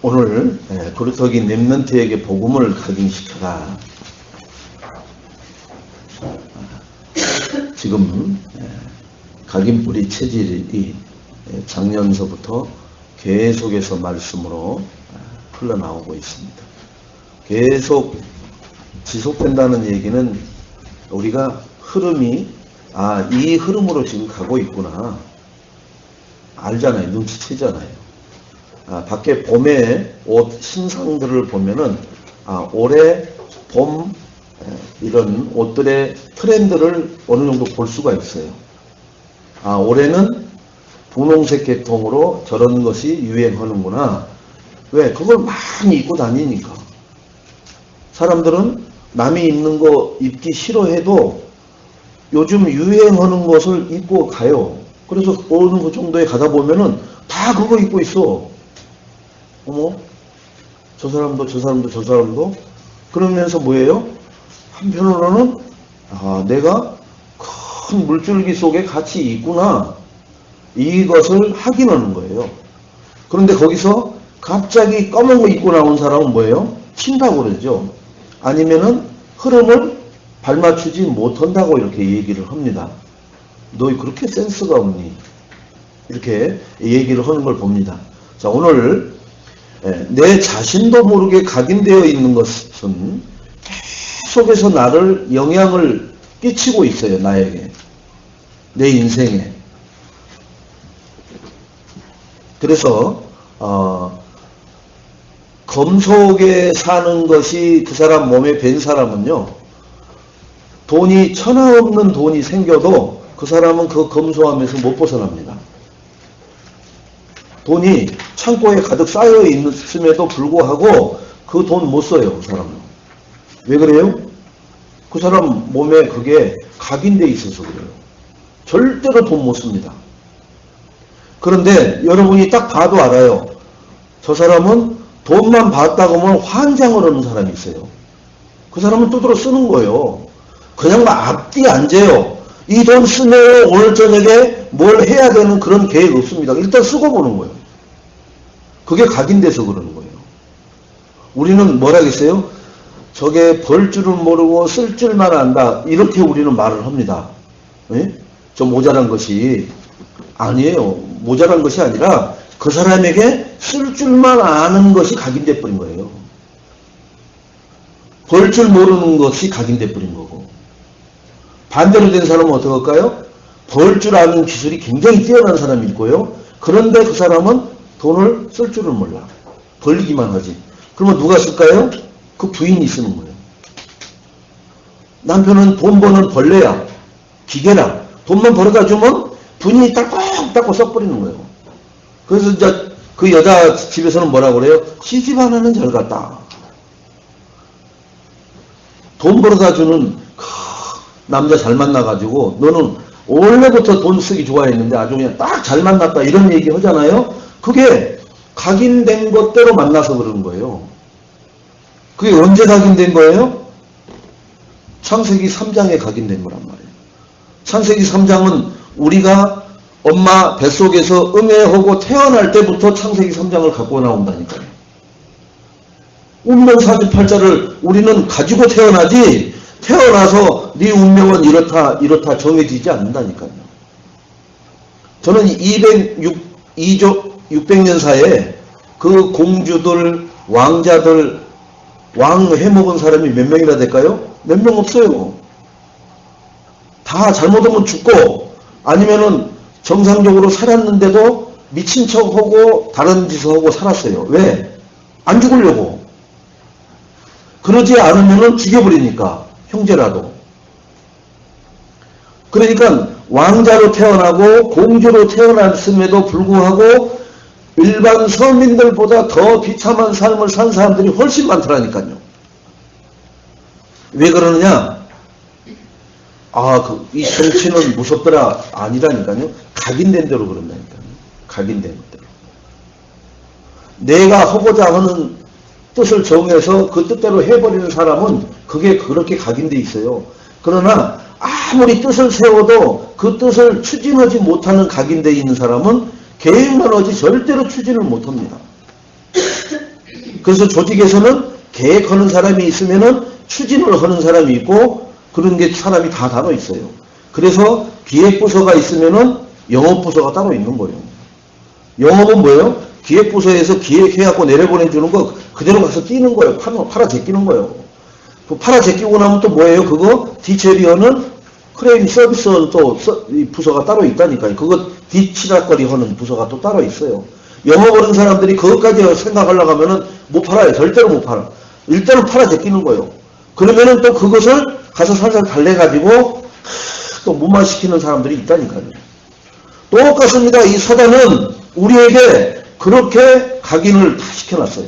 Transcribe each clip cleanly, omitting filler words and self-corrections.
오늘 그루터기 렘넌트에게 복음을 각인시켜라. 지금 각인뿌리 체질이 작년서부터 계속해서 말씀으로 흘러나오고 있습니다. 계속 지속된다는 얘기는 우리가 흐름이 이 흐름으로 지금 가고 있구나 알잖아요. 눈치채잖아요. 밖에 봄의 옷 신상들을 보면은 올해 봄 이런 옷들의 트렌드를 어느 정도 볼 수가 있어요. 올해는 분홍색 계통으로 저런 것이 유행하는구나. 왜? 그걸 많이 입고 다니니까. 사람들은 남이 입는 거 입기 싫어해도 요즘 유행하는 것을 입고 가요. 그래서 어느 그 정도에 가다 보면은 다 그거 입고 있어. 어머, 저 사람도 그러면서 뭐예요? 한편으로는 내가 큰 물줄기 속에 같이 있구나 이것을 확인하는 거예요. 그런데 거기서 갑자기 검은 거 입고 나온 사람은 뭐예요? 튄다고 그러죠. 아니면은 흐름을 발맞추지 못한다고 이렇게 얘기를 합니다. 너 그렇게 센스가 없니? 이렇게 얘기를 하는 걸 봅니다. 자, 오늘 내 자신도 모르게 각인되어 있는 것은 계속해서 나를 영향을 끼치고 있어요. 나에게. 내 인생에. 그래서 검 속에 사는 것이 그 사람 몸에 밴 사람은요. 돈이 천하 없는 돈이 생겨도 그 사람은 그 검소함에서 못 벗어납니다. 돈이 창고에 가득 쌓여 있음에도 불구하고 그 돈 못 써요. 그 사람은. 왜 그래요? 그 사람 몸에 그게 각인되어 있어서 그래요. 절대로 돈 못 씁니다. 그런데 여러분이 딱 봐도 알아요. 저 사람은 돈만 봤다고 하면 환장을 하는 사람이 있어요. 그 사람은 두드러 쓰는 거예요. 그냥 막 앞뒤 안 재요. 이 돈 쓰면 오늘 저녁에 뭘 해야 되는 그런 계획 없습니다. 일단 쓰고 보는 거예요. 그게 각인돼서 그러는 거예요. 우리는 뭐라겠어요? 저게 벌 줄을 모르고 쓸 줄만 안다. 이렇게 우리는 말을 합니다. 저 모자란 것이 아니에요. 모자란 것이 아니라 그 사람에게 쓸 줄만 아는 것이 각인돼 버린 거예요. 벌 줄 모르는 것이 각인돼 버린 거고. 반대로 된 사람은 어떻게 할까요? 벌 줄 아는 기술이 굉장히 뛰어난 사람이 있고요. 그런데 그 사람은 돈을 쓸 줄을 몰라. 벌리기만 하지. 그러면 누가 쓸까요? 그 부인이 쓰는 거예요. 남편은 돈 버는 벌레야. 기계라. 돈만 벌어다 주면 부인이 딱딱딱 써버리는 거예요. 그래서 이제 그 여자 집에서는 뭐라고 그래요? 시집 하나는 잘 갔다. 돈 벌어다 주는 남자 잘 만나가지고 너는 원래부터 돈 쓰기 좋아했는데 아주 그냥 딱 잘 만났다 이런 얘기 하잖아요. 그게 각인된 것대로 만나서 그러는 거예요. 그게 언제 각인된 거예요? 창세기 3장에 각인된 거란 말이에요. 창세기 3장은 우리가 엄마 뱃속에서 음해하고 태어날 때부터 창세기 3장을 갖고 나온다니까요. 운명 48자를 우리는 가지고 태어나지 태어나서 네 운명은 이렇다 정해지지 않는다니까요. 저는 600년 사이에 그 공주들, 왕자들, 왕 해먹은 사람이 몇 명이나 될까요? 몇 명 없어요. 다 잘못하면 죽고 아니면은 정상적으로 살았는데도 미친 척하고 다른 짓을 하고 살았어요. 왜? 안 죽으려고. 그러지 않으면은 죽여버리니까. 형제라도. 그러니까 왕자로 태어나고 공주로 태어났음에도 불구하고 일반 서민들보다 더 비참한 삶을 산 사람들이 훨씬 많더라니까요. 왜 그러느냐? 이 정치는 무섭더라. 아니라니까요. 각인된 대로 그런다니까요. 각인된 대로. 내가 하고자 하는 뜻을 정해서 그 뜻대로 해버리는 사람은 그게 그렇게 각인돼 있어요. 그러나 아무리 뜻을 세워도 그 뜻을 추진하지 못하는 각인돼 있는 사람은 계획만 하지 절대로 추진을 못합니다. 그래서 조직에서는 계획하는 사람이 있으면은 추진을 하는 사람이 있고 그런 게 사람이 다 따로 있어요. 그래서 기획부서가 있으면은 영업부서가 따로 있는 거예요. 영업은 뭐예요? 기획부서에서 기획해갖고 내려보내주는 거 그대로 가서 뛰는 거예요. 팔아 제끼는 거예요. 그 팔아 제끼고 나면 또 뭐예요? 그거 디체리어는 크레인 서비스는 또 부서가 따로 있다니까요. 그거 뒤치락거리 하는 부서가 또 따로 있어요. 영업하는 사람들이 그것까지 생각하려고 하면은 못 팔아요. 절대로 못 팔아. 일단은 팔아 제끼는 거예요. 그러면은 또 그것을 가서 살살 달래가지고 또 무마시키는 사람들이 있다니까요. 똑같습니다. 이 사단은 우리에게 그렇게 각인을 다 시켜놨어요.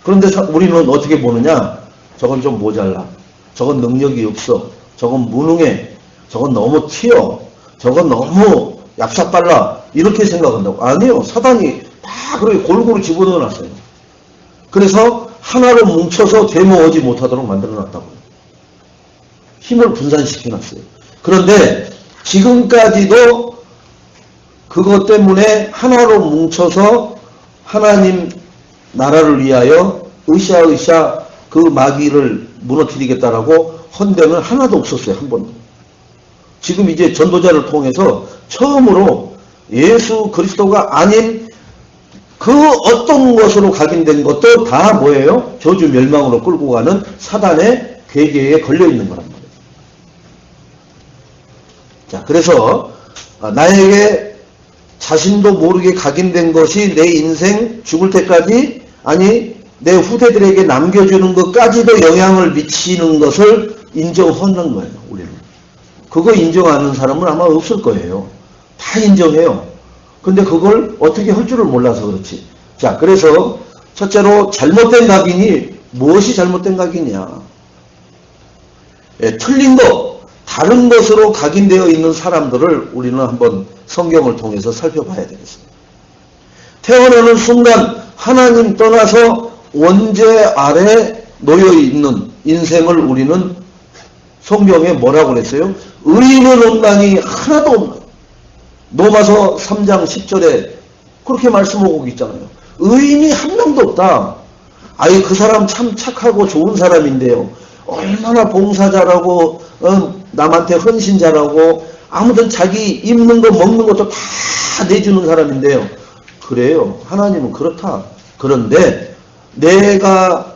그런데 우리는 어떻게 보느냐? 저건 좀 모자라. 저건 능력이 없어. 저건 무능해. 저건 너무 튀어. 저건 너무 얍삽빨라. 이렇게 생각한다고. 아니요. 사단이 다 그렇게 골고루 집어넣어놨어요. 그래서 하나로 뭉쳐서 되모으지 못하도록 만들어놨다고요. 힘을 분산시켜놨어요. 그런데 지금까지도 그것 때문에 하나로 뭉쳐서 하나님 나라를 위하여 으쌰으쌰 그 마귀를 무너뜨리겠다라고 헌데는 하나도 없었어요. 한 번도. 지금 이제 전도자를 통해서 처음으로 예수 그리스도가 아닌 그 어떤 것으로 각인된 것도 다 뭐예요? 저주 멸망으로 끌고 가는 사단의 괴계에 걸려있는 거란 말이에요. 자, 그래서 나에게 자신도 모르게 각인된 것이 내 인생 죽을 때까지 아니 내 후대들에게 남겨주는 것까지도 영향을 미치는 것을 인정하는 거예요. 우리는. 그거 인정하는 사람은 아마 없을 거예요. 다 인정해요. 근데 그걸 어떻게 할 줄을 몰라서 그렇지. 자, 그래서 첫째로 잘못된 각인이 무엇이 잘못된 각인이냐. 예, 틀린 것, 다른 것으로 각인되어 있는 사람들을 우리는 한번 성경을 통해서 살펴봐야 되겠습니다. 태어나는 순간 하나님 떠나서 원죄 아래 놓여있는 인생을 우리는 성경에 뭐라고 그랬어요? 의인은 온당이 하나도 없는. 로마서 3장 10절에 그렇게 말씀하고 있잖아요. 의인이 한 명도 없다. 아이 그 사람 참 착하고 좋은 사람인데요. 얼마나 봉사 잘하고 남한테 헌신 잘하고 아무튼 자기 입는 거 먹는 것도 다 내주는 사람인데요. 그래요. 하나님은 그렇다. 그런데 내가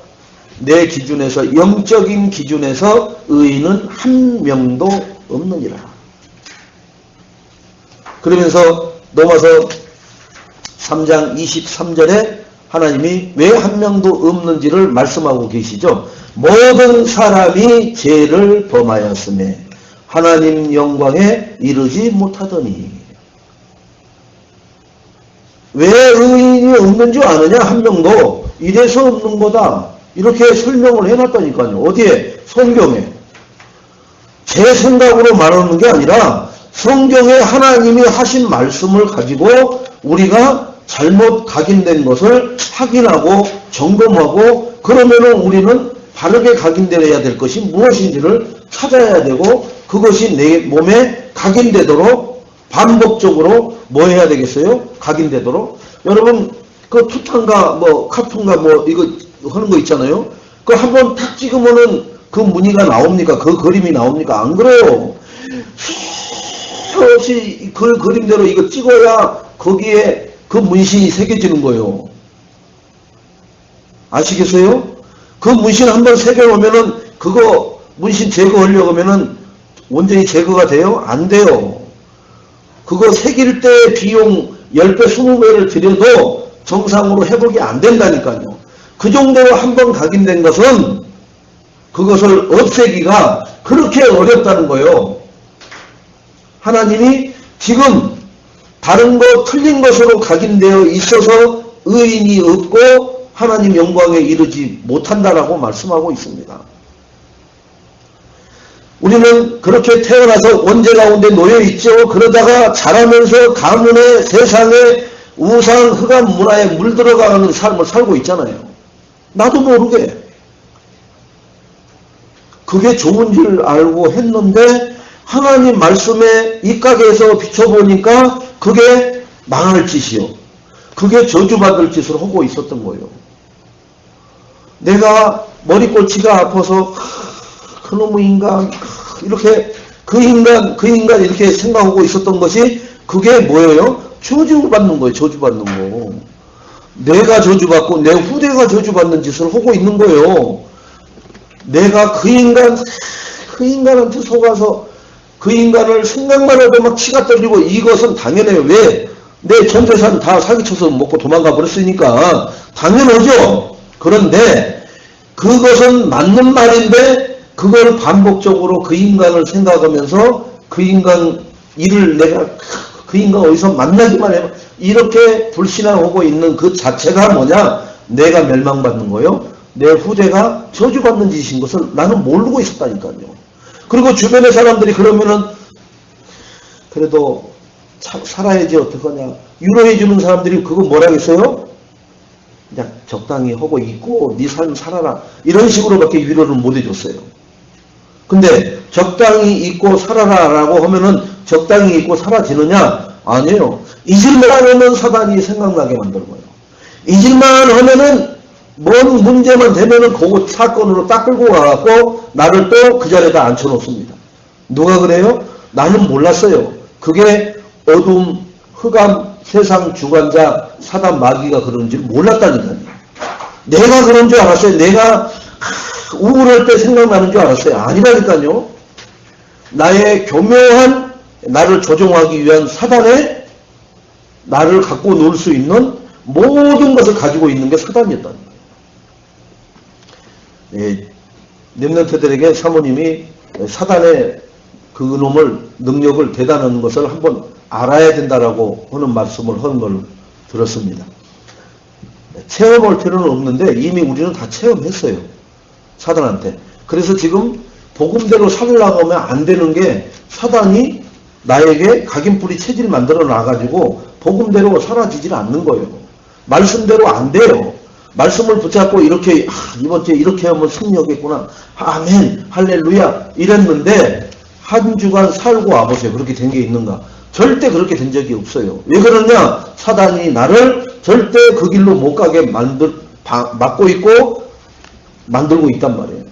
내 기준에서 영적인 기준에서 의인은 한 명도 없느니라. 그러면서 로마서 3장 23절에 하나님이 왜 한 명도 없는지를 말씀하고 계시죠. 모든 사람이 죄를 범하였음에 하나님 영광에 이르지 못하더니. 왜 의인이 없는 줄 아느냐? 한 명도. 이래서 없는 거다. 이렇게 설명을 해놨다니까요. 어디에? 성경에. 제 생각으로 말하는 게 아니라 성경에 하나님이 하신 말씀을 가지고 우리가 잘못 각인된 것을 확인하고 점검하고 그러면은 우리는 바르게 각인되어야 될 것이 무엇인지를 찾아야 되고 그것이 내 몸에 각인되도록 반복적으로 뭐 해야 되겠어요? 각인되도록. 여러분 그 투탕가 뭐 카툰가 뭐 이거 하는 거 있잖아요. 그 한번 탁 찍으면은 그 무늬가 나옵니까? 그 그림이 나옵니까? 안 그래요. 수없이 그 그림대로 이거 찍어야 거기에 그 문신이 새겨지는 거예요. 아시겠어요? 그 문신 한번 새겨오면은 그거 문신 제거하려고 하면은 완전히 제거가 돼요? 안 돼요. 그거 새길 때 비용 10배, 20배를 들여도 정상으로 회복이 안 된다니까요. 그 정도로 한번 각인된 것은 그것을 없애기가 그렇게 어렵다는 거예요. 하나님이 지금 다른 것 틀린 것으로 각인되어 있어서 의인이 없고 하나님 영광에 이르지 못한다라고 말씀하고 있습니다. 우리는 그렇게 태어나서 원죄 가운데 놓여있죠. 그러다가 자라면서 가문의 세상에 우상 흑암 문화에 물들어가는 삶을 살고 있잖아요. 나도 모르게. 그게 좋은 줄 알고 했는데 하나님 말씀에 입각해서 비춰보니까 그게 망할 짓이요. 그게 저주받을 짓을 하고 있었던 거예요. 내가 머리꼴치가 아파서 그놈의 인간 이렇게 그 인간 이렇게 생각하고 있었던 것이 그게 뭐예요? 저주받는 거예요. 저주받는 거. 내가 저주받고 내 후대가 저주받는 짓을 하고 있는 거예요. 내가 그 인간한테 속아서 그 인간을 생각만 해도 막 치가 떨리고 이것은 당연해요. 왜? 내 전재산 다 사기쳐서 먹고 도망가 버렸으니까 당연하죠. 그런데 그것은 맞는 말인데 그걸 반복적으로 그 인간을 생각하면서 그 인간 일을 내가 그 인간 어디서 만나기만 해봐 이렇게 불신앙하고 있는 그 자체가 뭐냐? 내가 멸망받는 거요. 내 후대가 저주받는 짓인 것을 나는 모르고 있었다니까요. 그리고 주변의 사람들이 그러면은 그래도 살아야지 어떡하냐. 위로해 주는 사람들이 그거 뭐라겠어요? 그냥 적당히 하고 있고 네 삶 살아라. 이런 식으로밖에 위로를 못 해줬어요. 근데 적당히 있고 살아라 라고 하면은 적당히 있고 사라지느냐? 아니에요. 잊을만 하면 사단이 생각나게 만들어요. 잊을만 하면은 뭔 문제만 되면은 그 사건으로 딱 끌고 가갖고 나를 또 그 자리에다 앉혀놓습니다. 누가 그래요? 나는 몰랐어요. 그게 어둠, 흑암, 세상 주관자, 사단 마귀가 그런 줄 몰랐다니까요. 내가 그런 줄 알았어요. 내가 우울할 때 생각나는 줄 알았어요. 아니라니까요. 나의 교묘한 나를 조종하기 위한 사단에 나를 갖고 놀 수 있는 모든 것을 가지고 있는 게 사단이었다는 거예요. 예, 렘넌트들에게 사모님이 사단의 그 놈을 능력을 대단한 것을 한번 알아야 된다라고 하는 말씀을 하는 걸 들었습니다. 체험할 필요는 없는데 이미 우리는 다 체험했어요. 사단한테. 그래서 지금 복음대로 살려고 하면 안 되는 게 사단이 나에게 각인뿌리 체질 만들어 놔가지고 복음대로 사라지질 않는 거예요. 말씀대로 안 돼요. 말씀을 붙잡고 이렇게 이번 주에 이렇게 하면 승리하겠구나. 아멘 할렐루야 이랬는데 한 주간 살고 와보세요. 그렇게 된 게 있는가? 절대 그렇게 된 적이 없어요. 왜 그러냐? 사단이 나를 절대 그 길로 못 가게 막고 있고 만들고 있단 말이에요.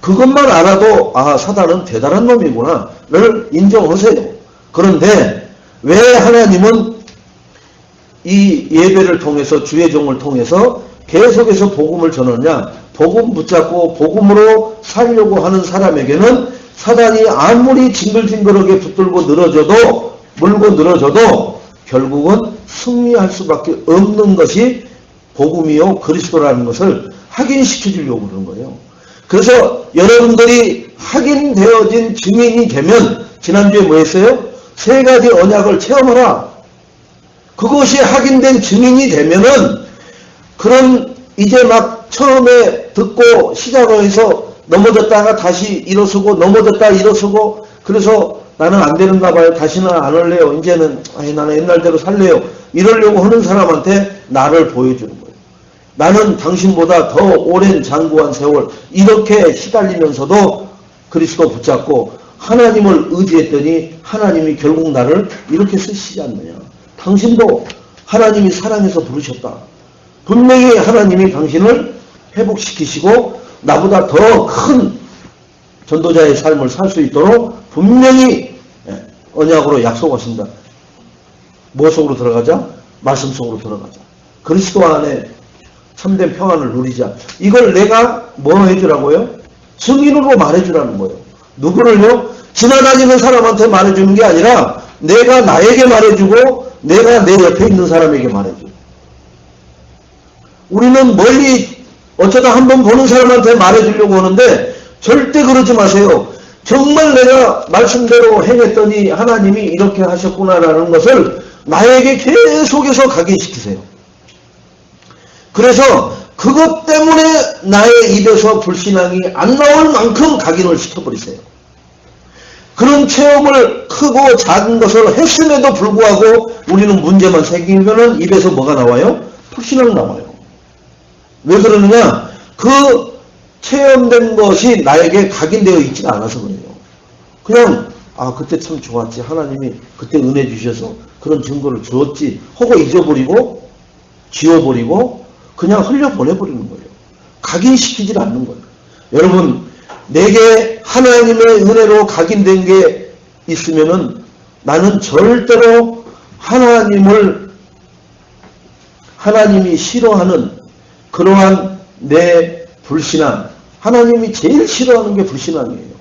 그것만 알아도 사단은 대단한 놈이구나를 인정하세요. 그런데 왜 하나님은 이 예배를 통해서 주의 종을 통해서 계속해서 복음을 전하냐? 복음 붙잡고 복음으로 살려고 하는 사람에게는 사단이 아무리 징글징글하게 붙들고 늘어져도 물고 늘어져도 결국은 승리할 수밖에 없는 것이 복음이요 그리스도라는 것을 확인시켜 주려고 그러는 거예요. 그래서 여러분들이 확인되어진 증인이 되면 지난주에 뭐 했어요? 세 가지 언약을 체험하라. 그것이 확인된 증인이 되면은 그런 이제 막 처음에 듣고 시작을 해서 넘어졌다가 다시 일어서고 넘어졌다 일어서고 그래서 나는 안 되는가 봐요. 다시는 안 할래요. 이제는 나는 옛날대로 살래요. 이러려고 하는 사람한테 나를 보여주는 거예요. 나는 당신보다 더 오랜 장구한 세월 이렇게 시달리면서도 그리스도 붙잡고 하나님을 의지했더니 하나님이 결국 나를 이렇게 쓰시지 않느냐. 당신도 하나님이 사랑해서 부르셨다. 분명히 하나님이 당신을 회복시키시고 나보다 더 큰 전도자의 삶을 살 수 있도록 분명히 언약으로 약속하신다. 뭐 속으로 들어가자? 말씀 속으로 들어가자. 그리스도 안에 참된 평안을 누리자. 이걸 내가 뭐 해주라고요? 증인으로 말해주라는 거예요. 누구를요? 지나다니는 사람한테 말해주는 게 아니라 내가 나에게 말해주고 내가 내 옆에 있는 사람에게 말해줘. 우리는 멀리 어쩌다 한번 보는 사람한테 말해주려고 하는데 절대 그러지 마세요. 정말 내가 말씀대로 행했더니 하나님이 이렇게 하셨구나라는 것을 나에게 계속해서 각인시키세요. 그래서 그것 때문에 나의 입에서 불신앙이 안 나올 만큼 각인을 시켜버리세요. 그런 체험을 크고 작은 것을 했음에도 불구하고 우리는 문제만 생기면은 입에서 뭐가 나와요? 불신앙 나와요. 왜 그러느냐? 그 체험된 것이 나에게 각인되어 있지 않아서 그래요. 그냥 그때 참 좋았지. 하나님이 그때 은혜 주셔서 그런 증거를 주었지 하고 잊어버리고 지워버리고 그냥 흘려보내버리는 거예요. 각인시키질 않는 거예요. 여러분, 내게 하나님의 은혜로 각인된 게 있으면은 나는 절대로 하나님이 싫어하는 그러한 내 불신앙, 하나님이 제일 싫어하는 게 불신앙이에요.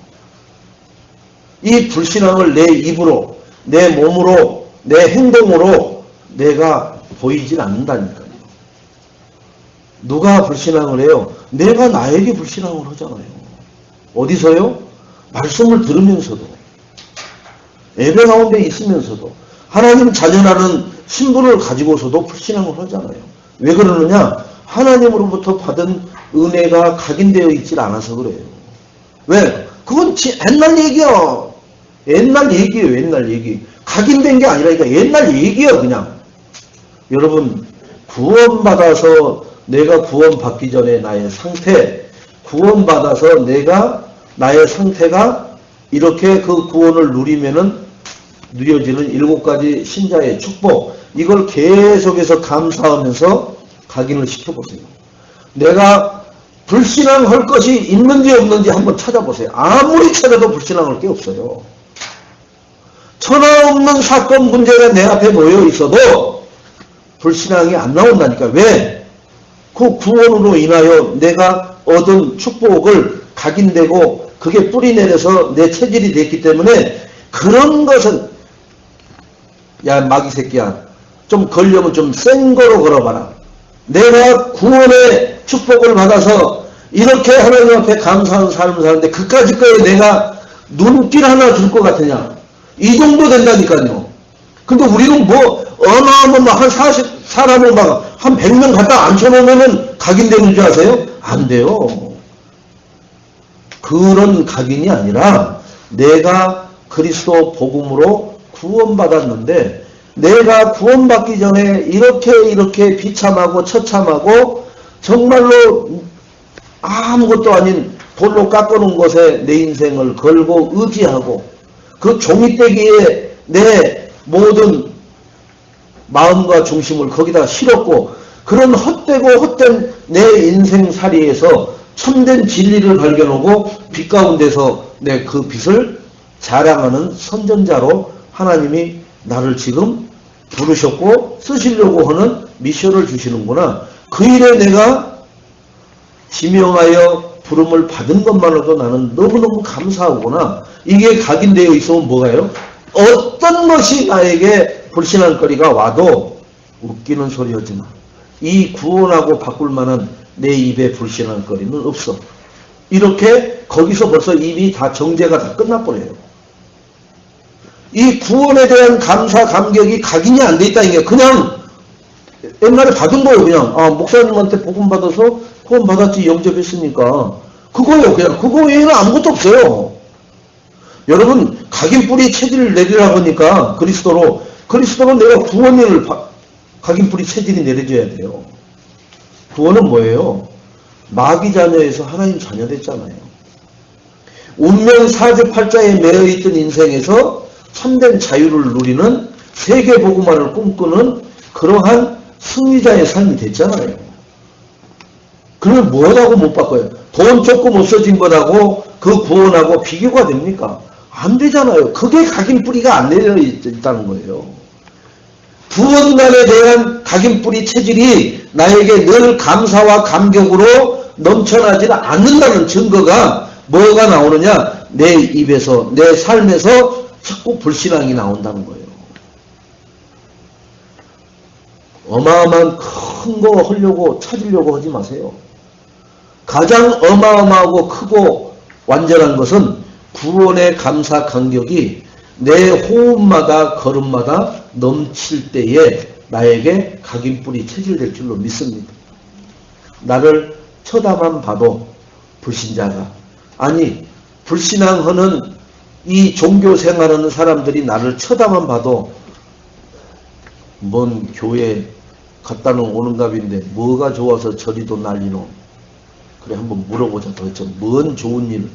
이 불신앙을 내 입으로, 내 몸으로, 내 행동으로 내가 보이질 않는다니까요. 누가 불신앙을 해요? 내가 나에게 불신앙을 하잖아요. 어디서요? 말씀을 들으면서도, 예배 가운데 있으면서도, 하나님 자녀라는 신분을 가지고서도 불신앙을 하잖아요. 왜 그러느냐? 하나님으로부터 받은 은혜가 각인되어 있질 않아서 그래요. 왜? 그건 옛날 얘기야. 옛날 얘기예요. 옛날 얘기. 각인된 게 아니라니까 옛날 얘기야 그냥. 여러분, 구원받아서 내가 구원받기 전에 나의 상태, 구원받아서 내가 나의 상태가 이렇게 그 구원을 누리면은 누려지는 7가지 신자의 축복, 이걸 계속해서 감사하면서 각인을 시켜보세요. 내가 불신앙할 것이 있는지 없는지 한번 찾아보세요. 아무리 찾아도 불신앙할 게 없어요. 천하 없는 사건 문제가 내 앞에 놓여 있어도 불신앙이 안 나온다니까. 왜? 그 구원으로 인하여 내가 얻은 축복을 각인되고 그게 뿌리 내려서 내 체질이 됐기 때문에 그런 것은, 야 마귀 새끼야, 좀 걸려면 좀 센 거로 걸어봐라. 내가 구원의 축복을 받아서 이렇게 하나님 앞에 감사하는 삶을 사는데 그까짓 거에 내가 눈길 하나 줄 것 같으냐? 이 정도 된다니까요. 근데 우리는 뭐 어마어마한 한 40 사람을 막 한 100명 갖다 앉혀놓으면 각인되는 줄 아세요? 안 돼요. 그런 각인이 아니라 내가 그리스도 복음으로 구원받았는데 내가 구원받기 전에 이렇게 비참하고 처참하고 정말로 아무것도 아닌 돌로 깎아놓은 것에 내 인생을 걸고 의지하고 그 종이떼기에 내 모든 마음과 중심을 거기다 실었고 그런 헛되고 헛된 내 인생살이에서 참된 진리를 발견하고 빛 가운데서 내 그 빛을 자랑하는 선전자로 하나님이 나를 지금 부르셨고 쓰시려고 하는 미션을 주시는구나. 그 일에 내가 지명하여 부름을 받은 것만으로도 나는 너무너무 감사하구나. 이게 각인되어 있으면 뭐가요? 어떤 것이 나에게 불신앙거리가 와도 웃기는 소리 하지 마. 이 구원하고 바꿀 만한 내 입에 불신앙거리는 없어. 이렇게 거기서 벌써 이미 다 정죄가 다 끝나버려요. 이 구원에 대한 감사 감격이 각인이 안 돼 있다 이게 그냥 옛날에 받은 거예요. 그냥 목사님한테 복음 받아서 구원 받았지 영접했으니까 그거예요. 그냥 그거 외에는 아무것도 없어요. 여러분 각인 뿌리 체질을 내리라고 하니까 그리스도로 내가 구원을 각인 뿌리 체질이 내려져야 돼요. 구원은 뭐예요? 마귀 자녀에서 하나님 자녀 됐잖아요. 운명 사주팔자에 매여있던 인생에서 참된 자유를 누리는 세계 복음화를 꿈꾸는 그러한 승리자의 삶이 됐잖아요. 그걸 뭐라고 못 바꿔요? 돈 조금 없어진 것하고 그 구원하고 비교가 됩니까? 안 되잖아요. 그게 각인 뿌리가 안 내려 있다는 거예요. 구원난에 대한 각인 뿌리 체질이 나에게 늘 감사와 감격으로 넘쳐나지 않는다는 증거가 뭐가 나오느냐? 내 입에서, 내 삶에서 자꾸 불신앙이 나온다는 거예요. 어마어마한 큰 거 하려고 찾으려고 하지 마세요. 가장 어마어마하고 크고 완전한 것은 구원의 감사 감격이 내 호흡마다 걸음마다 넘칠 때에 나에게 각인뿌리 체질될 줄로 믿습니다. 나를 쳐다만 봐도 불신자가 아니 불신앙하는 이 종교 생활하는 사람들이 나를 쳐다만 봐도 뭔 교회 갖다 놓은 오는 값인데 뭐가 좋아서 저리도 난리노. 그래 한번 물어보자. 도대체 뭔 좋은 일,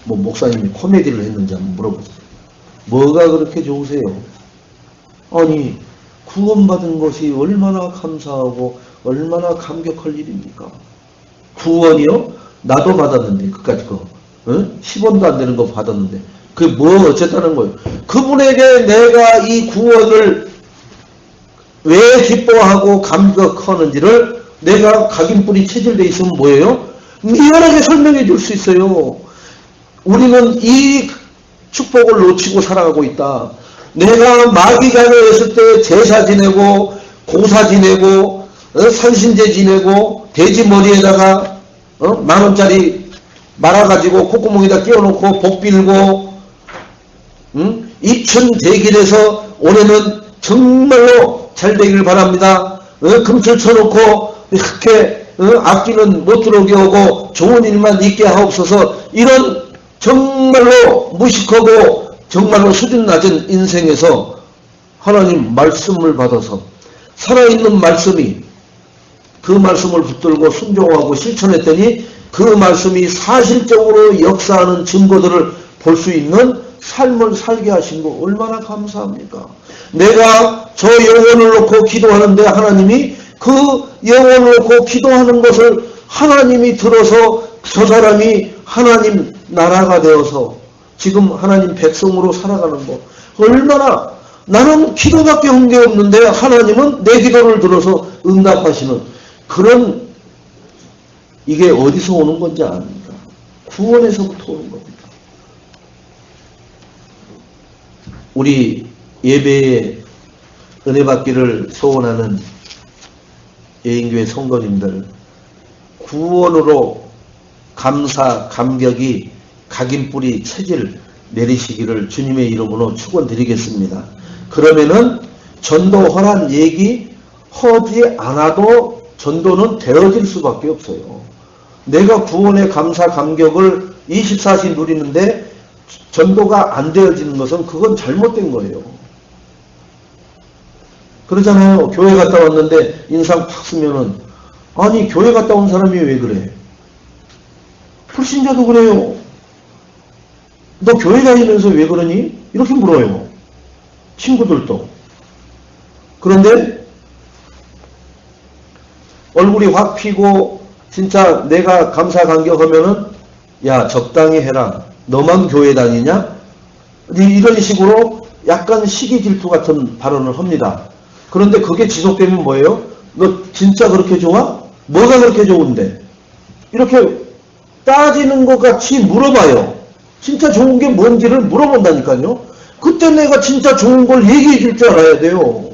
뭐 목사님이 코미디를 했는지 한번 물어보자. 뭐가 그렇게 좋으세요? 아니 구원받은 것이 얼마나 감사하고 얼마나 감격할 일입니까? 구원이요? 나도 받았는데, 그까짓 거. 10원도 안 되는 거 받았는데. 그게 뭐 어쨌다는 거예요. 그분에게 내가 이 구원을 왜 기뻐하고 감격하는지를 내가 각인뿔이 체질되어 있으면 뭐예요? 미연하게 설명해 줄 수 있어요. 우리는 이 축복을 놓치고 살아가고 있다. 내가 마귀간에 있을 때 제사 지내고 고사 지내고 산신제 지내고 돼지 머리에다가 10,000원짜리 말아가지고 콧구멍에다 끼워놓고 복 빌고 입천대길에서 올해는 정말로 잘 되길 바랍니다. 금술 쳐놓고 이렇게 악기는 못 들어오게 하고 좋은 일만 있게 하옵소서. 이런 정말로 무식하고 정말로 수준 낮은 인생에서 하나님 말씀을 받아서 살아있는 말씀이 그 말씀을 붙들고 순종하고 실천했더니 그 말씀이 사실적으로 역사하는 증거들을 볼 수 있는 삶을 살게 하신 거 얼마나 감사합니까? 내가 저 영혼을 놓고 기도하는데 하나님이 그 영혼을 놓고 기도하는 것을 하나님이 들어서 저 사람이 하나님 나라가 되어서 지금 하나님 백성으로 살아가는 거 얼마나 나는 기도밖에 한 게 없는데 하나님은 내 기도를 들어서 응답하시는 그런 이게 어디서 오는 건지 압니까? 구원에서부터 오는 겁니다. 우리 예배에 은혜 받기를 소원하는 예인교회 성도님들 구원으로 감사 감격이 각인뿌리 체질 내리시기를 주님의 이름으로 축원드리겠습니다. 그러면은 전도하란 얘기 하지 않아도 전도는 되어질 수밖에 없어요. 내가 구원의 감사 감격을 24시 누리는데 전도가 안 되어지는 것은 그건 잘못된 거예요. 그러잖아요. 교회 갔다 왔는데 인상 팍 쓰면은 아니 교회 갔다 온 사람이 왜 그래? 불신자도 그래요. 너 교회 다니면서 왜 그러니? 이렇게 물어요. 친구들도. 그런데 얼굴이 확 피고 진짜 내가 감사 감격하면은 야 적당히 해라. 너만 교회 다니냐? 이런 식으로 약간 시기 질투 같은 발언을 합니다. 그런데 그게 지속되면 뭐예요? 너 진짜 그렇게 좋아? 뭐가 그렇게 좋은데? 이렇게 따지는 것 같이 물어봐요. 진짜 좋은 게 뭔지를 물어본다니까요. 그때 내가 진짜 좋은 걸 얘기해 줄 줄 알아야 돼요.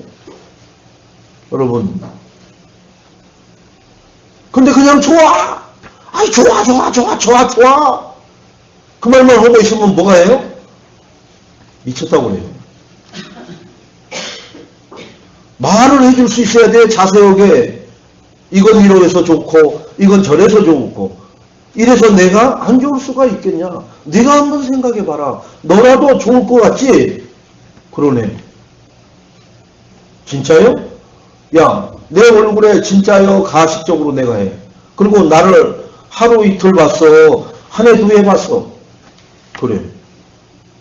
여러분. 근데 그냥 좋아! 아이 좋아! 그 말만 하고 있으면 뭐가 해요? 미쳤다고 그래요. 말을 해줄 수 있어야 돼. 자세하게. 이건 이러해서 좋고 이건 저래서 좋고 이래서 내가 안 좋을 수가 있겠냐. 네가 한번 생각해봐라. 너라도 좋을 것 같지? 그러네. 진짜요? 야, 내 얼굴에 진짜요? 가식적으로 내가 해. 그리고 나를 하루 이틀 봤어. 한 해 두 해 봤어. 그래.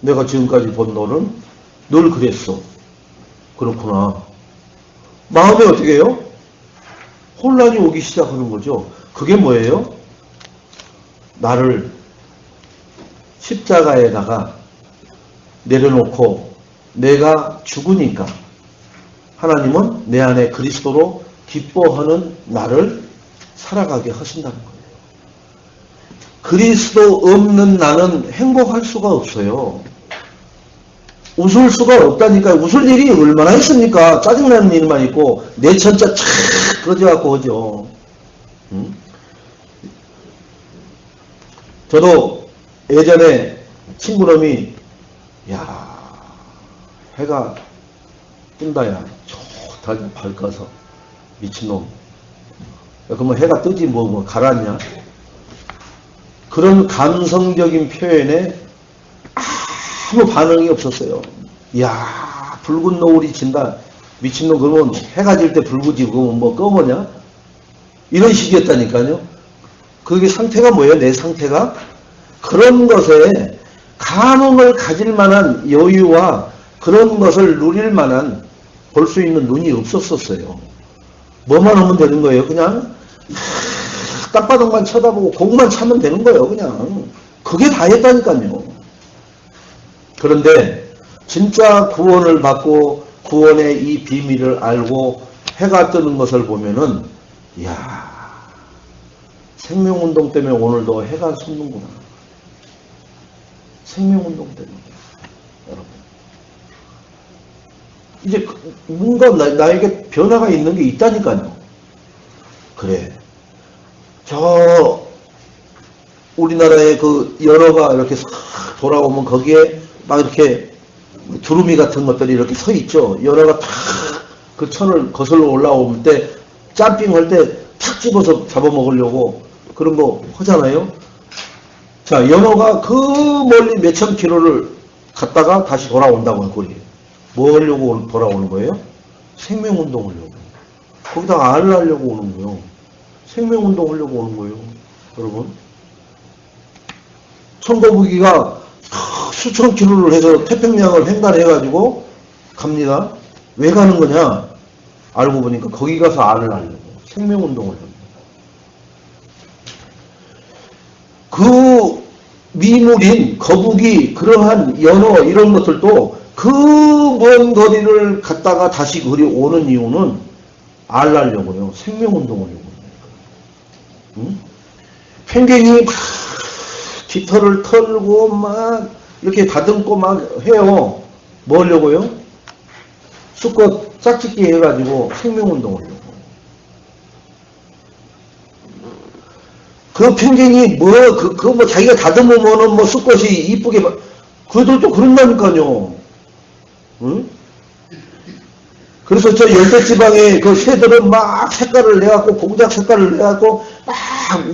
내가 지금까지 본 너는 늘 그랬어. 그렇구나. 마음이 어떻게 해요? 혼란이 오기 시작하는 거죠. 그게 뭐예요? 나를 십자가에다가 내려놓고 내가 죽으니까 하나님은 내 안에 그리스도로 기뻐하는 나를 살아가게 하신다는 거예요. 그리스도 없는 나는 행복할 수가 없어요. 웃을 수가 없다니까요. 웃을 일이 얼마나 있습니까? 짜증나는 일만 있고 내 천자 착 꺼져갖고 오죠. 저도 예전에 친구놈이 야 해가 뜬다야 좋다 밝아서 미친놈 그러면 해가 뜨지 뭐 가라앉냐 그런 감성적인 표현에 아무 반응이 없었어요. 이야 붉은 노을이 진다 미친놈 그러면 해가 질 때 붉으지 그러면 뭐 검으냐 이런 식이었다니까요. 그게 상태가 뭐예요? 내 상태가? 그런 것에 감흥을 가질 만한 여유와 그런 것을 누릴 만한 볼 수 있는 눈이 없었어요. 뭐만 하면 되는 거예요? 그냥 땅바닥만 쳐다보고 공만 차면 되는 거예요. 그냥 그게 다 했다니까요. 그런데 진짜 구원을 받고 구원의 이 비밀을 알고 해가 뜨는 것을 보면은 이야, 생명운동 때문에 오늘도 해가 솟는구나. 생명운동 때문에. 여러분, 이제 뭔가 나에게 변화가 있는 게 있다니까요. 그래, 저 우리나라의 그 연어가 이렇게 싹 돌아오면 거기에 막 이렇게 두루미 같은 것들이 이렇게 서 있죠. 연어가 탁 그 천을 거슬러 올라올 때 점핑할 때 탁 집어서 잡아먹으려고 그런 거 하잖아요. 자, 연어가 그 멀리 몇천 킬로를 갔다가 다시 돌아온다고요. 거기 뭐 하려고 돌아오는 거예요? 생명운동 하려고. 거기다가 알을 하려고 오는 거예요. 생명운동 하려고 오는 거예요. 여러분, 천거북이가 수천 킬로를 해서 태평양을 횡단해가지고 갑니다. 왜 가는 거냐? 알고 보니까 거기 가서 알을 하려고. 생명운동을 합니다. 그 미물인 거북이, 그러한 연어 이런 것들도 그 먼 거리를 갔다가 다시 그리 오는 이유는 알 하려고요. 생명운동을 하려고. 응? 펭귄이 막 깃털을 털고 막 이렇게 다듬고 막 해요. 뭐 하려고요? 수컷 짝짓기 해가지고 생명운동을 하려고. 그 펭귄이 뭐 자기가 다듬으면은 뭐 수컷이 이쁘게 그들도 그런다니까요. 응? 그래서 저 열대지방에 그 새들은 막 색깔을 내갖고 공작 색깔을 내갖고 막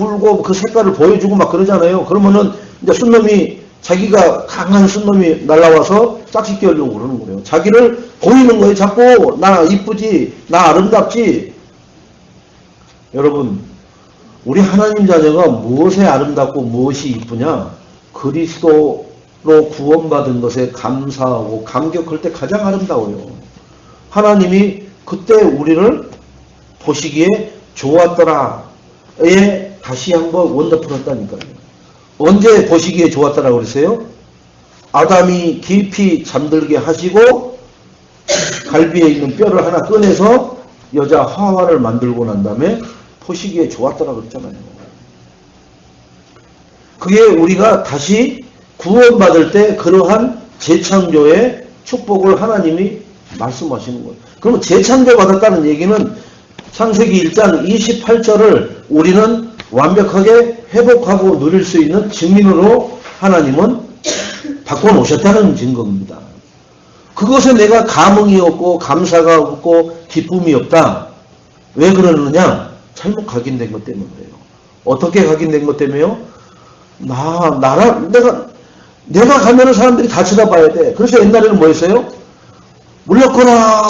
울고 그 색깔을 보여주고 막 그러잖아요. 그러면은 이제 순놈이 자기가 강한 순놈이 날라와서 짝짓기 하려고 그러는 거예요. 자기를 보이는 거예요. 자꾸 나 이쁘지, 나 아름답지. 여러분, 우리 하나님 자녀가 무엇에 아름답고 무엇이 이쁘냐? 그리스도로 구원받은 것에 감사하고 감격할 때 가장 아름다워요. 하나님이 그때 우리를 보시기에 좋았더라에 다시 한번 원더풀었다니까요. 언제 보시기에 좋았더라 그랬어요? 아담이 깊이 잠들게 하시고 갈비에 있는 뼈를 하나 꺼내서 여자 하와를 만들고 난 다음에 보시기에 좋았더라 그랬잖아요. 그게 우리가 다시 구원받을 때 그러한 재창조의 축복을 하나님이 말씀하시는 거예요. 그러면 재창조 받았다는 얘기는 창세기 1장 28절을 우리는 완벽하게 회복하고 누릴 수 있는 증인으로 하나님은 바꿔놓으셨다는 증거입니다. 그것에 내가 감흥이 없고 감사가 없고 기쁨이 없다. 왜 그러느냐? 잘못 각인된 것 때문이에요. 어떻게 각인된 것 때문에요? 내가 가면은 사람들이 다 쳐다봐야 돼. 그래서 옛날에는 뭐 했어요? 물러거라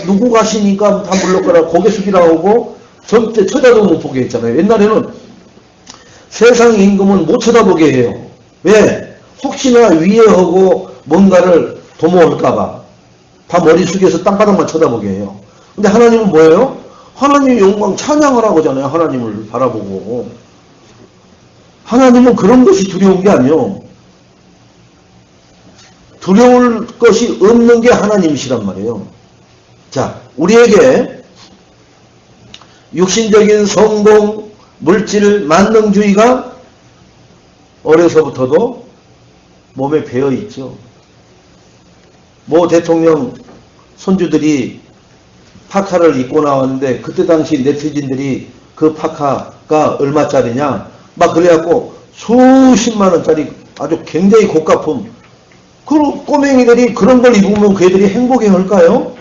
누구 가시니까 다 물러거라 고개 숙이라 하고 절대 쳐다도 못 보게 했잖아요. 옛날에는 세상 임금은 못 쳐다보게 해요. 왜? 혹시나 위에 하고 뭔가를 도모할까봐 다 머리 숙여서 땅바닥만 쳐다보게 해요. 근데 하나님은 뭐예요? 하나님의 영광 찬양을 하고잖아요. 하나님을 바라보고. 하나님은 그런 것이 두려운 게 아니에요. 두려울 것이 없는 게 하나님이시란 말이에요. 자, 우리에게 육신적인 성공, 물질, 만능주의가 어려서부터도 몸에 배어 있죠. 모 대통령 손주들이 파카를 입고 나왔는데 그때 당시 네티즌들이 그 파카가 얼마짜리냐 막 그래갖고 수십만 원짜리 아주 굉장히 고가품. 그 꼬맹이들이 그런 걸 입으면 그 애들이 행복해 할까요?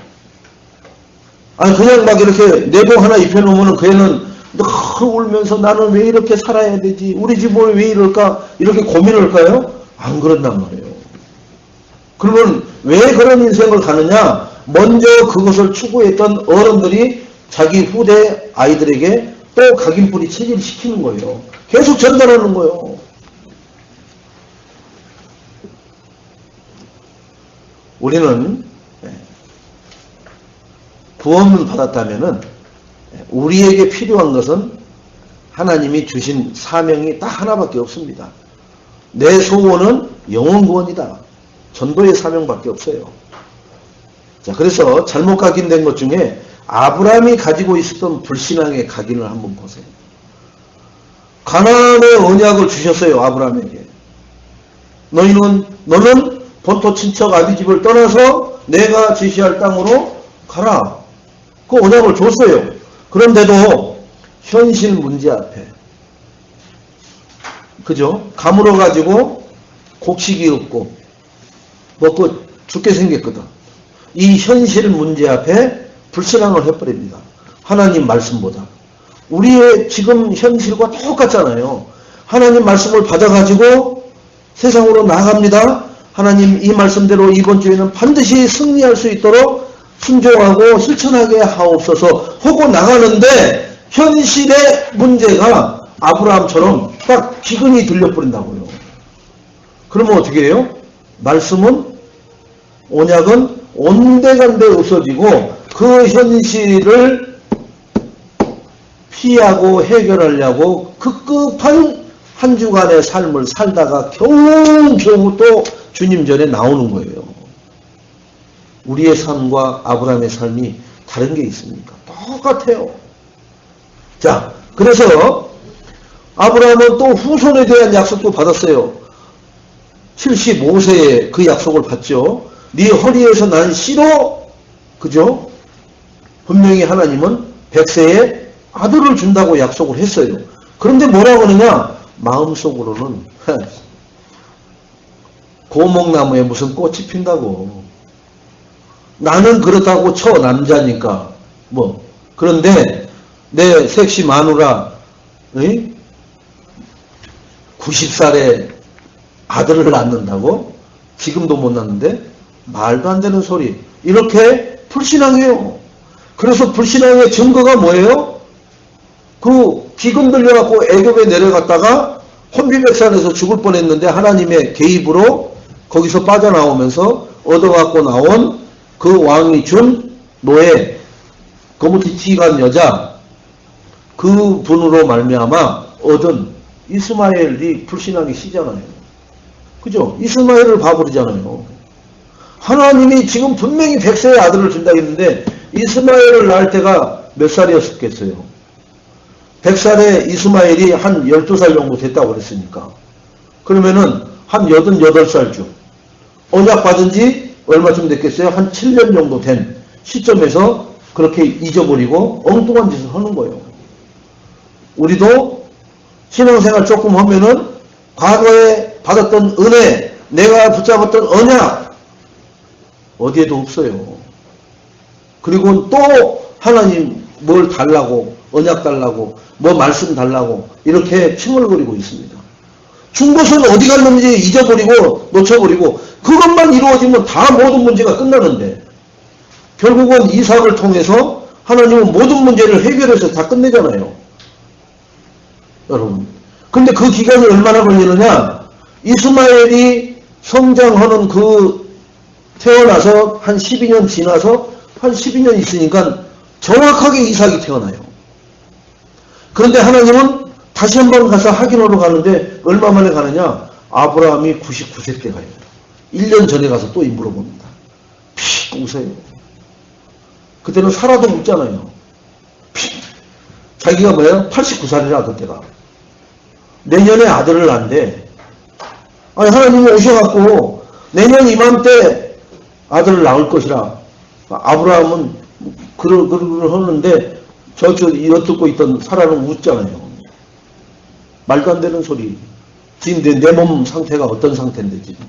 아니 그냥 막 이렇게 내복 하나 입혀놓으면 그 애는 울면서 나는 왜 이렇게 살아야 되지? 우리 집은 왜 이럴까? 이렇게 고민을 할까요? 안 그런단 말이에요. 그러면 왜 그런 인생을 가느냐? 먼저 그것을 추구했던 어른들이 자기 후대 아이들에게 또 각인뿌리 체질을 시키는 거예요. 계속 전달하는 거예요. 우리는 구원을 받았다면은 우리에게 필요한 것은 하나님이 주신 사명이 딱 하나밖에 없습니다. 내 소원은 영혼 구원이다. 전도의 사명밖에 없어요. 자, 그래서 잘못 각인된 것 중에 아브라함이 가지고 있었던 불신앙의 각인을 한번 보세요. 가나안의 언약을 주셨어요. 아브라함에게. 너는 본토 친척 아비 집을 떠나서 내가 지시할 땅으로 가라. 그 언약을 줬어요. 그런데도 현실 문제 앞에, 그죠? 가물어 가지고 곡식이 없고 먹고 죽게 생겼거든. 이 현실 문제 앞에 불신앙을 해버립니다. 하나님 말씀보다. 우리의 지금 현실과 똑같잖아요. 하나님 말씀을 받아가지고 세상으로 나갑니다. 하나님 이 말씀대로 이번 주에는 반드시 승리할 수 있도록 순종하고 실천하게 하옵소서 하고 나가는데 현실의 문제가 아브라함처럼 딱 기근이 들려버린다고요. 그러면 어떻게 해요? 말씀은, 언약은 온데간데 없어지고 그 현실을 피하고 해결하려고 급급한 한 주간의 삶을 살다가 겨우 또 주님 전에 나오는 거예요. 우리의 삶과 아브라함의 삶이 다른 게 있습니까? 똑같아요. 자, 그래서 아브라함은 또 후손에 대한 약속도 받았어요. 75세에 그 약속을 받죠. 네 허리에서 난 씨로, 그죠? 분명히 하나님은 100세에 아들을 준다고 약속을 했어요. 그런데 뭐라고 하느냐? 마음속으로는 고목나무에 무슨 꽃이 핀다고. 나는 그렇다고 쳐, 남자니까. 뭐. 그런데 내 섹시 마누라 90살에 아들을 낳는다고? 지금도 못 낳는데? 말도 안 되는 소리. 이렇게 불신앙해요. 그래서 불신앙의 증거가 뭐예요? 그 기근 들려갖고 애굽에 내려갔다가 혼비백산에서 죽을 뻔했는데 하나님의 개입으로 거기서 빠져나오면서 얻어갖고 나온 그 왕이 준 노예, 거무튀 튀간 여자, 그 분으로 말미암아 얻은 이스마엘이 불신앙이 시잖아요. 그죠? 이스마엘을 봐버리잖아요. 하나님이 지금 분명히 100세의 아들을 준다 했는데 이스마엘을 낳을 때가 몇 살이었겠어요? 100살에 이스마엘이 한 12살 정도 됐다고 그랬으니까. 그러면은 한 88살쯤. 언약 받은 지 얼마쯤 됐겠어요? 한 7년 정도 된 시점에서 그렇게 잊어버리고 엉뚱한 짓을 하는 거예요. 우리도 신앙생활 조금 하면은 과거에 받았던 은혜, 내가 붙잡았던 언약 어디에도 없어요. 그리고 또 하나님 뭘 달라고, 언약 달라고, 뭐 말씀 달라고 이렇게 칭얼거리고 있습니다. 준 것은 어디 갔는지 잊어버리고 놓쳐버리고 그것만 이루어지면 다 모든 문제가 끝나는데 결국은 이삭을 통해서 하나님은 모든 문제를 해결해서 다 끝내잖아요. 여러분. 근데 그 기간이 얼마나 걸리느냐? 이스마엘이 성장하는 그 태어나서 한 12년 지나서 한 12년 있으니까 정확하게 이삭이 태어나요. 그런데 하나님은 다시 한번 가서 확인하러 가는데 얼마 만에 가느냐? 아브라함이 99세 때 가요. 1년 전에 가서 또 물어봅니다. 픽 웃어요. 그때는 살아도 묻잖아요. 픽. 자기가 뭐예요? 89살이라 그때가. 내년에 아들을 낳는데 아니 하나님이 오셔갖고 내년 이맘때 아들을 낳을 것이라. 아브라함은 그걸 하는데 저쪽 엿듣고 있던 사라는 웃잖아요. 말도 안 되는 소리. 지금 내 몸 상태가 어떤 상태인데 지금.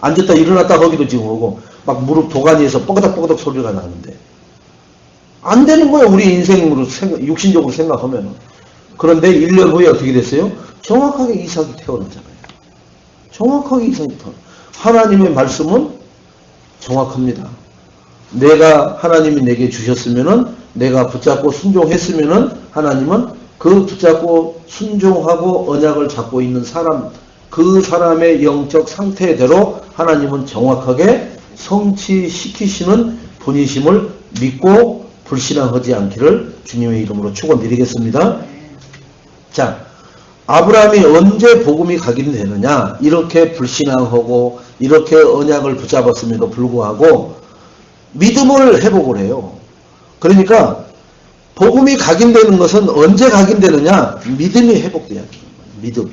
앉았다 일어났다 거기도 지금 오고 막 무릎 도가니에서 뻐그덕뻐그덕 소리가 나는데 안 되는 거예요. 우리 인생으로 육신적으로 생각하면. 그런데 1년 후에 어떻게 됐어요? 정확하게 이삭이 태어났잖아요. 정확하게 이삭이 태어났어요. 하나님의 말씀은 정확합니다. 내가 하나님이 내게 주셨으면은 내가 붙잡고 순종했으면은 하나님은 그 붙잡고 순종하고 언약을 잡고 있는 사람, 그 사람의 영적 상태대로 하나님은 정확하게 성취시키시는 분이심을 믿고 불신앙하지 않기를 주님의 이름으로 축원드리겠습니다. 자, 아브라함이 언제 복음이 각인되느냐? 이렇게 불신앙하고 이렇게 언약을 붙잡았음에도 불구하고 믿음을 회복을 해요. 그러니까 복음이 각인되는 것은 언제 각인되느냐? 믿음이 회복돼야 돼요. 믿음.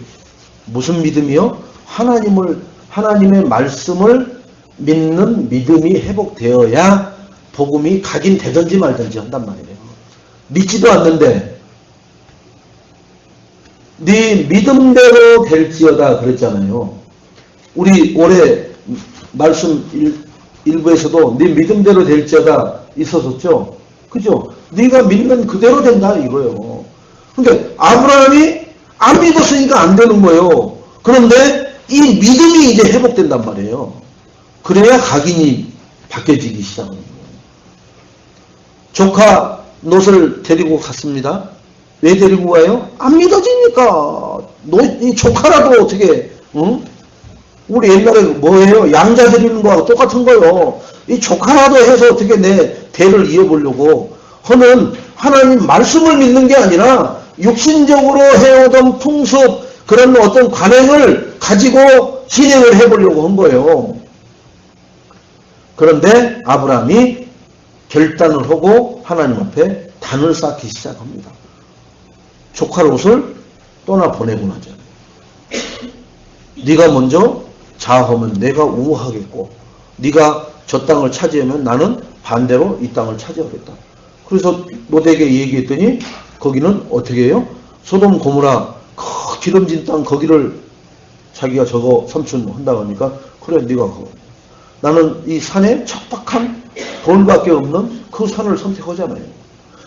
무슨 믿음이요? 하나님의 말씀을 믿는 믿음이 회복되어야 복음이 각인되든지 말든지 한단 말이에요. 믿지도 않는데 네 믿음대로 될지어다 그랬잖아요. 우리 올해 말씀 일부에서도 네 믿음대로 될지어다 있었었죠. 그죠? 네가 믿는 그대로 된다 이거예요. 근데 아브라함이 안 믿었으니까 안 되는 거예요. 그런데 이 믿음이 이제 회복된단 말이에요. 그래야 각인이 바뀌어지기 시작합니다. 조카 롯을 데리고 갔습니다. 왜 데리고 가요? 안 믿어지니까. 이 조카라도 어떻게, 응? 우리 옛날에 뭐예요? 양자 드리는 거하고 똑같은 거예요. 이 조카라도 해서 어떻게 내 대를 이어보려고 하는 하나님 말씀을 믿는 게 아니라 육신적으로 해오던 풍습, 그런 어떤 관행을 가지고 진행을 해보려고 한 거예요. 그런데 아브라함이 결단을 하고 하나님 앞에 단을 쌓기 시작합니다. 조카 롯을 떠나보내고 나죠. 네가 먼저 자하면 내가 우하겠고 네가 저 땅을 차지하면 나는 반대로 이 땅을 차지하겠다. 그래서 롯에게 얘기했더니 거기는 어떻게 해요? 소돔 고모라 그 기름진 땅 거기를 자기가 저거 삼촌 한다고 하니까 그래 네가 그거. 나는 이 산에 척박한 돌밖에 없는 그 산을 선택하잖아요.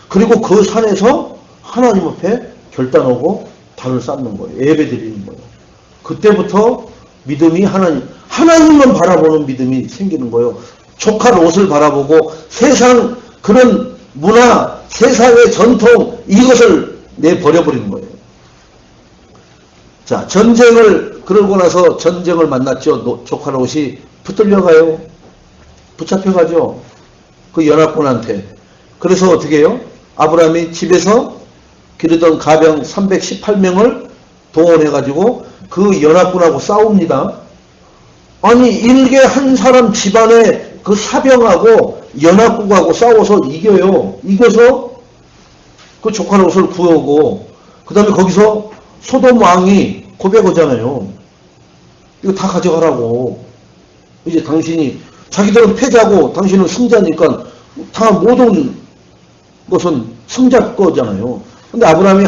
그리고 그 산에서 하나님 앞에 결단하고 단을 쌓는 거예요. 예배 드리는 거예요. 그때부터 믿음이 하나님만 바라보는 믿음이 생기는 거예요. 조카 롯을 바라보고 세상 그런 문화, 세상의 전통 이것을 내버려버리는 거예요. 자, 그러고 나서 전쟁을 만났죠. 조카 롯이 붙들려가요. 붙잡혀가죠. 그 연합군한테. 그래서 어떻게 해요? 아브라함이 집에서 기르던 가병 318명을 동원해가지고 그 연합군하고 싸웁니다. 아니 일개 한 사람 집안에 그 사병하고 연합군하고 싸워서 이겨요. 이겨서 그 조카 롯을 구하고 그 다음에 거기서 소돔 왕이 고백하잖아요. 이거 다 가져가라고. 이제 당신이 자기들은 패자고 당신은 승자니까 다 모든 것은 승자 거잖아요. 근데 아브라함이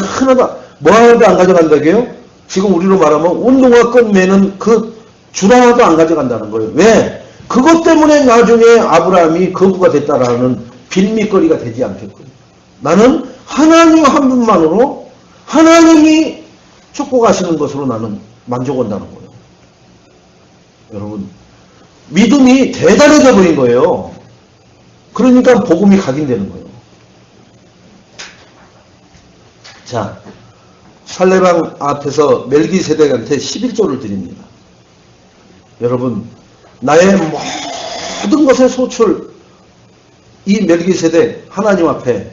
뭐 하나도 안 가져간다고요? 지금 우리로 말하면 운동화 끈 매는 그 줄 하나도 안 가져간다는 거예요. 왜? 그것 때문에 나중에 아브라함이 거부가 됐다라는 빌미거리가 되지 않겠고요. 나는 하나님 한 분만으로 하나님이 축복하시는 것으로 나는 만족한다는 거예요. 여러분 믿음이 대단해져 버린 거예요. 그러니까 복음이 각인되는 거예요. 자, 살레방 앞에서 멜기세덱한테 11조를 드립니다. 여러분 나의 모든 것의 소출 이 멜기세덱 하나님 앞에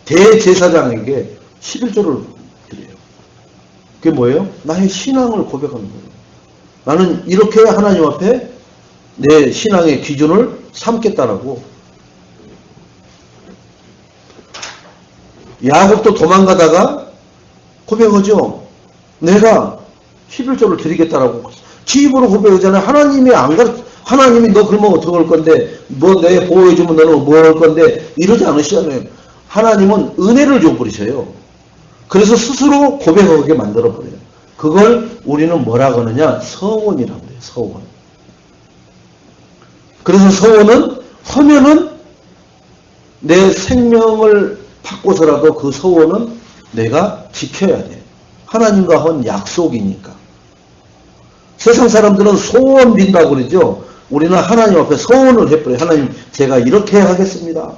대제사장에게 11조를 드려요. 그게 뭐예요? 나의 신앙을 고백하는 거예요. 나는 이렇게 하나님 앞에 내 신앙의 기준을 삼겠다라고. 야곱도 도망가다가 고백하죠. 내가 11조를 드리겠다라고. 지 입으로 고백하잖아요. 하나님이 너 그러면 어떡할 건데, 뭐 내 보호해주면 너는 뭐 할 건데, 이러지 않으시잖아요. 하나님은 은혜를 줘버리셔요. 그래서 스스로 고백하게 만들어버려요. 그걸 우리는 뭐라고 하느냐? 서원이라고 해요. 서원. 그래서 서원은 하면은 내 생명을 받고서라도 그 서원은 내가 지켜야 돼. 하나님과 한 약속이니까. 세상 사람들은 소원 빈다고 그러죠. 우리는 하나님 앞에 서원을 해버려요. 하나님 제가 이렇게 하겠습니다.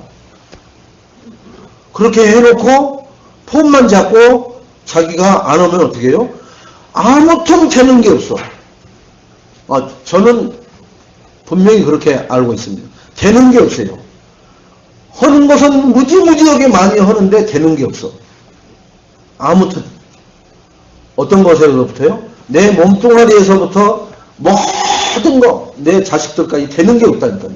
그렇게 해놓고 폼만 잡고 자기가 안 하면 어떻게 해요? 아무튼 되는 게 없어. 저는 분명히 그렇게 알고 있습니다. 되는 게 없어요. 하는 것은 무지무지하게 많이 하는데 되는 게 없어. 아무튼 어떤 것에서부터요? 내 몸뚱아리에서부터 모든 거, 내 자식들까지 되는 게 없다니까요.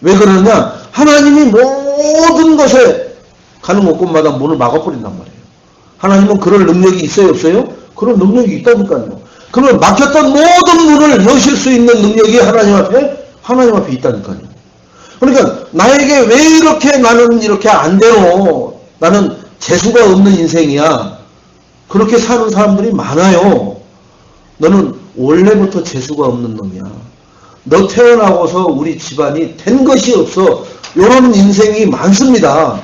왜 그러냐? 하나님이 모든 것에 가는 곳곳마다 문을 막아버린단 말이에요. 하나님은 그럴 능력이 있어요, 없어요? 그런 능력이 있다니까요. 그러면 막혔던 모든 문을 여실 수 있는 능력이 하나님 앞에 있다니까요. 그러니까 나에게 왜 이렇게 나는 이렇게 안 되노? 나는 재수가 없는 인생이야. 그렇게 사는 사람들이 많아요. 너는 원래부터 재수가 없는 놈이야. 너 태어나고서 우리 집안이 된 것이 없어. 이런 인생이 많습니다.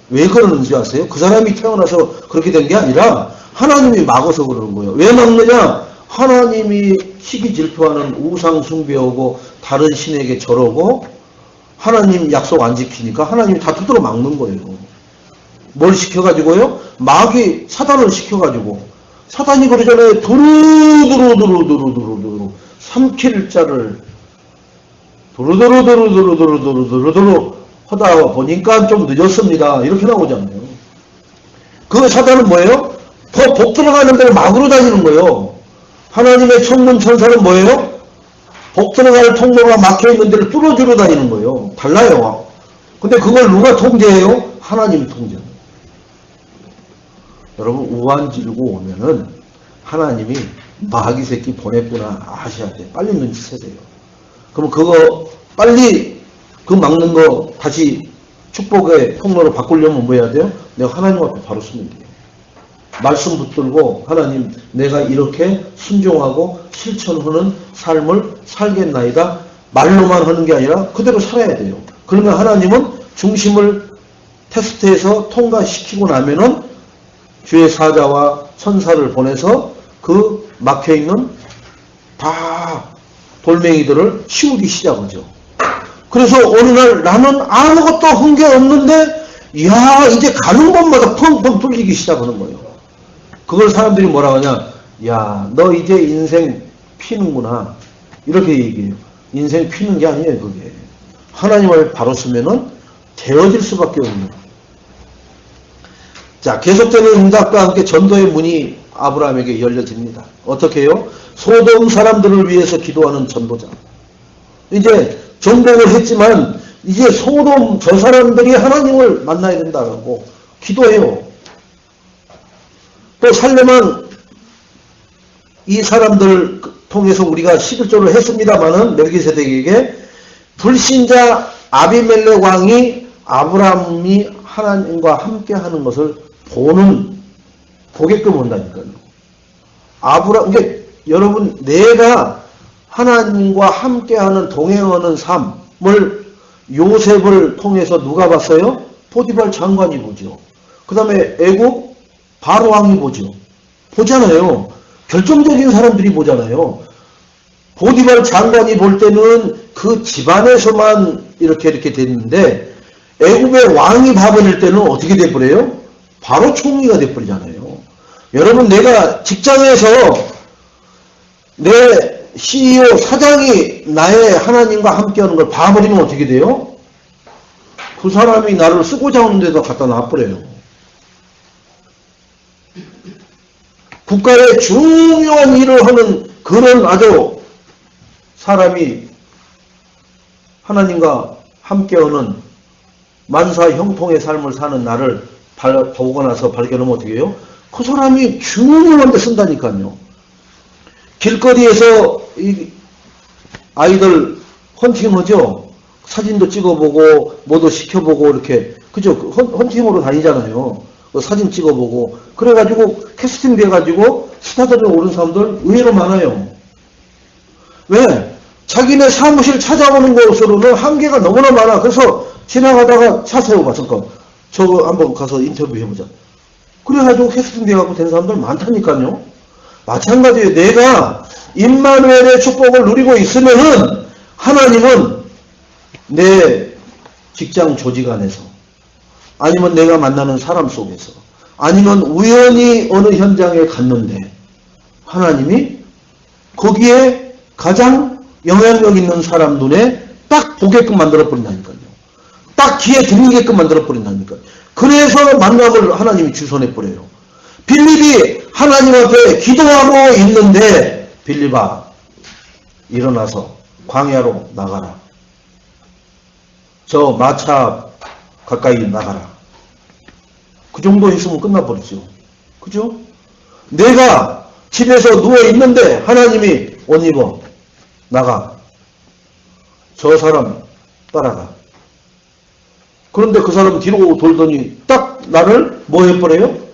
왜 그러는지 아세요? 그 사람이 태어나서 그렇게 된 게 아니라 하나님이 막아서 그러는 거예요. 왜 막느냐? 하나님이 시기 질투하는 우상 숭배하고 다른 신에게 절하고 하나님 약속 안 지키니까 하나님이 다 두드러 막는 거예요. 뭘 시켜가지고요? 마귀 사단을 시켜가지고 사단이 그러잖아요. 두루두루 삼킬 자를 두루두루 하다 보니까 좀 늦었습니다. 이렇게 나오잖아요. 그 사단은 뭐예요? 더 복 들어가는 데를 막으로 다니는 거예요. 하나님의 천문 천사는 뭐예요? 복 들어갈 통로가 막혀있는 데를 뚫어주러 다니는 거예요. 달라요. 근데 그걸 누가 통제해요? 하나님이 통제해요. 여러분 우한 지르고 오면은 하나님이 마귀 새끼 보냈구나 아셔야 돼. 빨리 눈치채세요. 그럼 그거 빨리 그 막는 거 다시 축복의 통로로 바꾸려면 뭐 해야 돼요? 내가 하나님 앞에 바로 쓰면 돼요. 말씀 붙들고 하나님 내가 이렇게 순종하고 실천하는 삶을 살겠나이다. 말로만 하는 게 아니라 그대로 살아야 돼요. 그러면 하나님은 중심을 테스트해서 통과시키고 나면은 주의 사자와 천사를 보내서 그 막혀있는 다 돌멩이들을 치우기 시작하죠. 그래서 어느 날 나는 아무것도 한 게 없는데 이야 이제 가는 곳마다 펑펑 뚫리기 시작하는 거예요. 그걸 사람들이 뭐라고 하냐? 야 너 이제 인생 피는구나 이렇게 얘기해요. 인생 피는 게 아니에요. 그게 하나님을 바로 쓰면은 되어질 수밖에 없는. 자, 계속되는 응답과 함께 전도의 문이 아브라함에게 열려집니다. 어떻게 해요? 소돔 사람들을 위해서 기도하는 전도자. 이제 정복을 했지만 이제 소돔 저 사람들이 하나님을 만나야 된다고 기도해요. 또 살레만 이 사람들을 통해서 우리가 11조를 했습니다마는 멜기세덱에게 불신자 아비멜렉 왕이 아브라함이 하나님과 함께 하는 것을 보게끔 한다니까요. 그러니까 여러분, 내가 하나님과 함께하는 동행하는 삶을 요셉을 통해서 누가 봤어요? 포디발 장관이 보죠. 그 다음에 애국 바로 왕이 보죠. 보잖아요. 결정적인 사람들이 보잖아요. 포디발 장관이 볼 때는 그 집안에서만 이렇게 됐는데 애국의 왕이 봐버릴 때는 어떻게 돼버려요? 바로 총리가 돼버리잖아요. 여러분, 내가 직장에서 내 CEO 사장이 나의 하나님과 함께하는 걸 봐버리면 어떻게 돼요? 그 사람이 나를 쓰고자 하는 데도 갖다 놔버려요. 국가의 중요한 일을 하는 그런 아주 사람이 하나님과 함께하는 만사 형통의 삶을 사는 나를 보고 나서 발견하면 어떻게 해요? 그 사람이 중요한 데 쓴다니까요. 길거리에서 이 아이들 헌팅하죠. 사진도 찍어보고 뭐도 시켜보고 이렇게 그죠? 헌팅으로 다니잖아요. 사진 찍어보고 그래가지고 캐스팅 돼가지고 스타들에 오른 사람들 의외로 많아요. 왜? 자기네 사무실 찾아오는 곳으로는 한계가 너무나 많아. 그래서 지나가다가 차 세워봐. 잠깐 저거 한번 가서 인터뷰 해보자. 그래가지고 캐스팅 돼가지고 된 사람들 많다니까요. 마찬가지예요. 내가 임마누엘의 축복을 누리고 있으면은 하나님은 내 직장 조직 안에서 아니면 내가 만나는 사람 속에서 아니면 우연히 어느 현장에 갔는데 하나님이 거기에 가장 영향력 있는 사람 눈에 딱 보게끔 만들어 버린다니까요. 딱 귀에 들리게끔 만들어버린다니까. 그래서 만남을 하나님이 주선해버려요. 빌립이 하나님 앞에 기도하고 있는데, 빌립아, 일어나서 광야로 나가라. 저 마차 가까이 나가라. 그 정도 했으면 끝나버리죠. 그죠? 내가 집에서 누워있는데 하나님이 옷 입어. 나가. 저 사람 따라가. 그런데 그 사람 뒤로 돌더니 딱 나를 뭐 해버려요?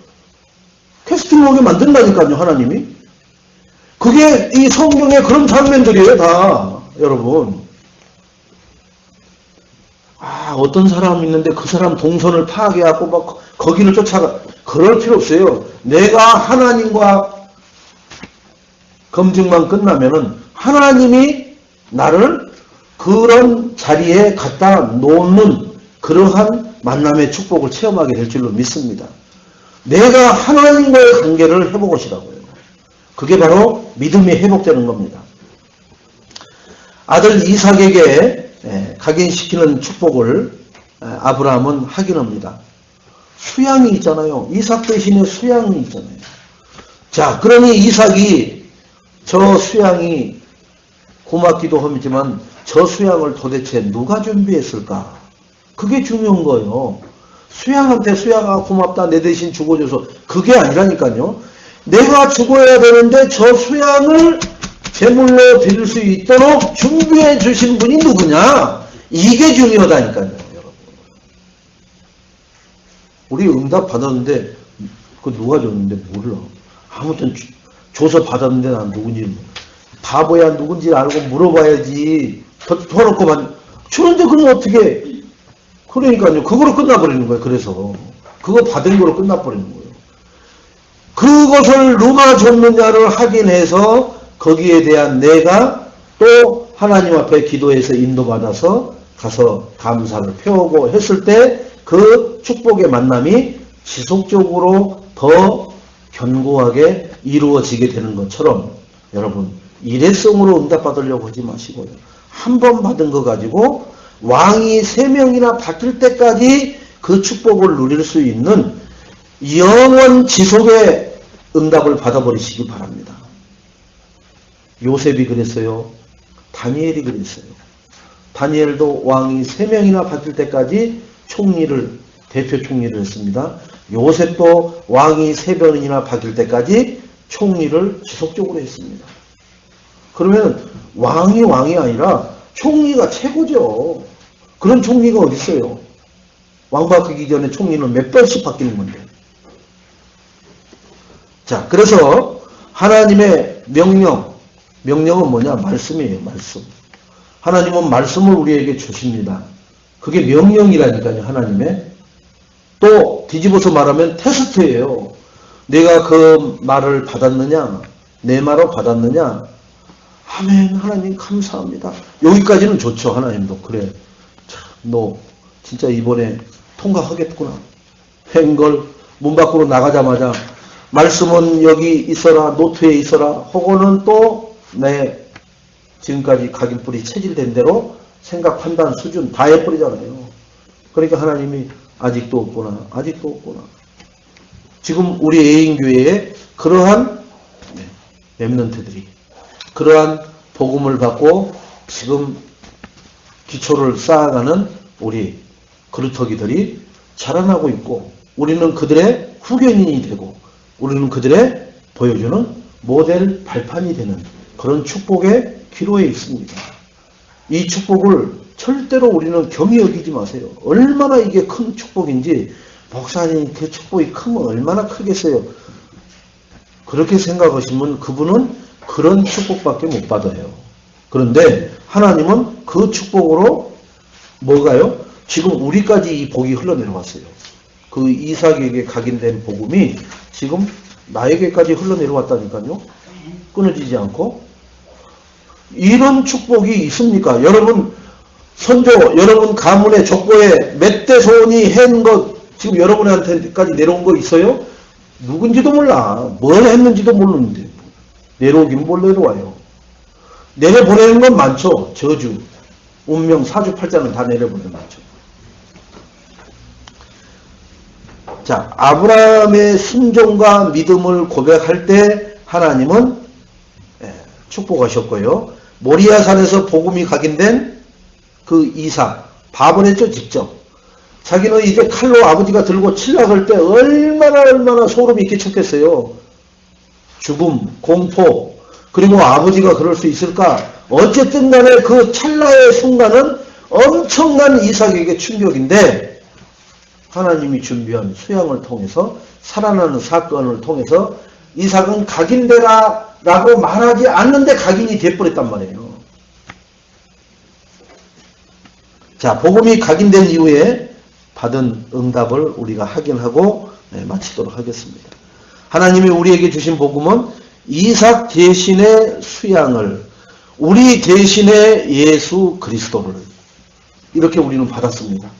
캐스팅 오게 만든다니까요, 하나님이. 그게 이 성경의 그런 장면들이에요, 다. 여러분. 어떤 사람이 있는데 그 사람 동선을 파악해갖고 막 거기를 쫓아가. 그럴 필요 없어요. 내가 하나님과 검증만 끝나면은 하나님이 나를 그런 자리에 갖다 놓는 그러한 만남의 축복을 체험하게 될 줄로 믿습니다. 내가 하나님과의 관계를 회복하시라고요. 그게 바로 믿음이 회복되는 겁니다. 아들 이삭에게 각인시키는 축복을 아브라함은 확인합니다. 수양이 있잖아요. 이삭 대신에 수양이 있잖아요. 자, 그러니 이삭이 저 수양이 고맙기도 하지만 저 수양을 도대체 누가 준비했을까? 그게 중요한 거예요. 수양한테 수양아 고맙다 내 대신 죽어줘서 그게 아니라니까요. 내가 죽어야 되는데 저 수양을 제물로 드릴 수 있도록 준비해 주신 분이 누구냐? 이게 중요하다니까요, 여러분. 우리 응답 받았는데 그 누가 줬는데 몰라. 아무튼 줘서 받았는데 난 누군지 바보야 누군지 알고 물어봐야지. 더럽고만 주는데 그럼 어떻게? 그러니까요. 그거로 끝나버리는 거예요. 그래서 그거 받은 거로 끝나버리는 거예요. 그것을 누가 줬느냐를 확인해서 거기에 대한 내가 또 하나님 앞에 기도해서 인도받아서 가서 감사를 표하고 했을 때 그 축복의 만남이 지속적으로 더 견고하게 이루어지게 되는 것처럼 여러분 일회성으로 응답받으려고 하지 마시고요. 한 번 받은 거 가지고 왕이 3명이나 바뀔 때까지 그 축복을 누릴 수 있는 영원 지속의 응답을 받아버리시기 바랍니다. 요셉이 그랬어요. 다니엘이 그랬어요. 다니엘도 왕이 3명이나 바뀔 때까지 대표 총리를 했습니다. 요셉도 왕이 3번이나 바뀔 때까지 총리를 지속적으로 했습니다. 그러면 왕이 아니라 총리가 최고죠. 그런 총리가 어디 있어요? 왕 바뀌기 전에 총리는 몇 번씩 바뀌는 건데. 자, 그래서 하나님의 명령은 뭐냐? 말씀이에요. 말씀. 하나님은 말씀을 우리에게 주십니다. 그게 명령이라니까요. 하나님의. 또 뒤집어서 말하면 테스트예요. 내가 그 말을 받았느냐? 내 말을 받았느냐? 아멘. 하나님 감사합니다. 여기까지는 좋죠. 하나님도. 그래. 참, 너 진짜 이번에 통과하겠구나. 횡걸 문 밖으로 나가자마자 말씀은 여기 있어라. 노트에 있어라. 혹은 또 내 지금까지 각인뿌리 체질된 대로 생각 판단 수준 다 해버리잖아요. 그러니까 하나님이 아직도 없구나. 아직도 없구나. 지금 우리 애인교회에 그러한 렘넌트들이 그러한 복음을 받고 지금 기초를 쌓아가는 우리 그루터기들이 자라나고 있고 우리는 그들의 후견인이 되고 우리는 그들의 보여주는 모델 발판이 되는 그런 축복의 기로에 있습니다. 이 축복을 절대로 우리는 겸히 여기지 마세요. 얼마나 이게 큰 축복인지 목사님 그 축복이 크면 얼마나 크겠어요. 그렇게 생각하시면 그분은 그런 축복밖에 못 받아요. 그런데 하나님은 그 축복으로 뭐가요? 지금 우리까지 이 복이 흘러내려왔어요. 그 이삭에게 각인된 복음이 지금 나에게까지 흘러내려왔다니까요. 끊어지지 않고. 이런 축복이 있습니까? 여러분 선조, 여러분 가문의 족보에 몇 대 소원이 한 것 지금 여러분한테까지 내려온 거 있어요? 누군지도 몰라. 뭘 했는지도 모르는데 내려오긴 뭘 내려와요. 내려보내는 건 많죠. 저주, 운명, 사주팔자는 다 내려보내는 많죠. 자, 아브라함의 순종과 믿음을 고백할 때 하나님은 축복하셨고요. 모리아산에서 복음이 각인된 그 이삭, 밥을 했죠, 직접. 자기는 이제 칼로 아버지가 들고 칠락할 때 얼마나 소름이 끼쳤겠어요. 죽음, 공포, 그리고 아버지가 그럴 수 있을까? 어쨌든 간에 그 찰나의 순간은 엄청난 이삭에게 충격인데, 하나님이 준비한 수양을 통해서, 살아나는 사건을 통해서 이삭은 각인되라 라고 말하지 않는데 각인이 돼버렸단 말이에요. 자, 복음이 각인된 이후에 받은 응답을 우리가 확인하고 마치도록 하겠습니다. 하나님이 우리에게 주신 복음은 이삭 대신의 수양을, 우리 대신의 예수 그리스도를 이렇게 우리는 받았습니다.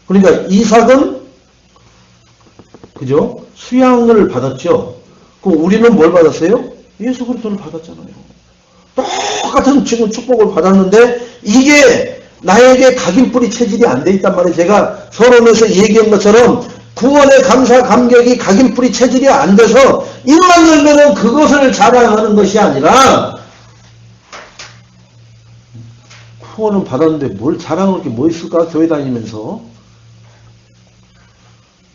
그러니까 이삭은 그죠? 수양을 받았죠. 그럼 우리는 뭘 받았어요? 예수 그리스도를 받았잖아요. 똑같은 지금 축복을 받았는데 이게 나에게 각인뿌리 체질이 안 돼 있단 말이에요. 제가 서론에서 얘기한 것처럼 구원의 감사 감격이 각인뿌리 체질이 안 돼서 입만 열면은 그것을 자랑하는 것이 아니라, 구원은 받았는데 뭘 자랑할 게 뭐 있을까? 교회 다니면서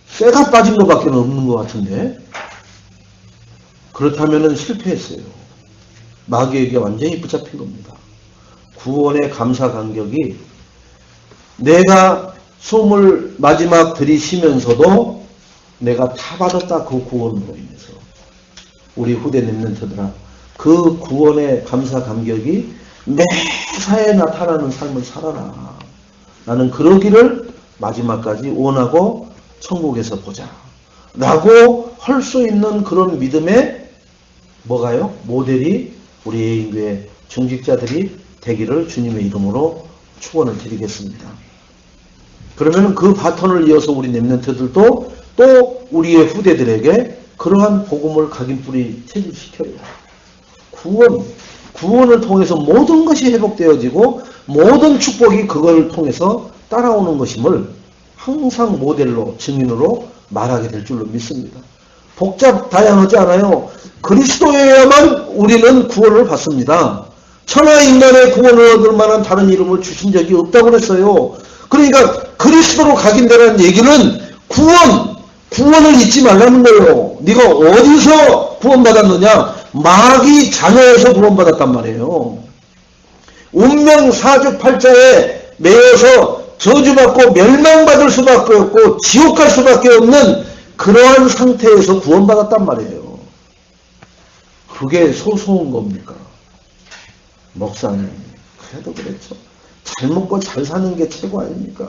쇠가 빠진 것밖에 없는 것 같은데, 그렇다면은 실패했어요. 마귀에게 완전히 붙잡힌 겁니다. 구원의 감사 감격이, 내가 숨을 마지막 들이쉬면서도 내가 다 받았다, 그 구원으로 인해서. 우리 후대 렘넌트들아, 그 구원의 감사 감격이 매사에 나타나는 삶을 살아라. 나는 그러기를 마지막까지 원하고 천국에서 보자 라고 할 수 있는 그런 믿음의 뭐가요? 모델이 우리 예인교회 중직자들이 되기를 주님의 이름으로 축원을 드리겠습니다. 그러면 그 바톤을 이어서 우리 렘넌트들도 또 우리의 후대들에게 그러한 복음을 각인뿌리 체질시켜요. 구원을 통해서 모든 것이 회복되어지고 모든 축복이 그걸 통해서 따라오는 것임을 항상 모델로, 증인으로 말하게 될 줄로 믿습니다. 다양하지 않아요. 그리스도에야만 우리는 구원을 받습니다. 천하 인간의 구원을 얻을 만한 다른 이름을 주신 적이 없다고 그랬어요. 그러니까 그리스도로 각인되라는 얘기는 구원을 잊지 말라는 거예요. 네가 어디서 구원받았느냐? 마귀 자녀에서 구원받았단 말이에요. 운명 사주팔자에 매여서 저주받고 멸망받을 수밖에 없고 지옥 갈 수밖에 없는 그러한 상태에서 구원받았단 말이에요. 그게 소소한 겁니까? 목사님, 그래도 그랬죠. 잘 먹고 잘 사는 게 최고 아닙니까?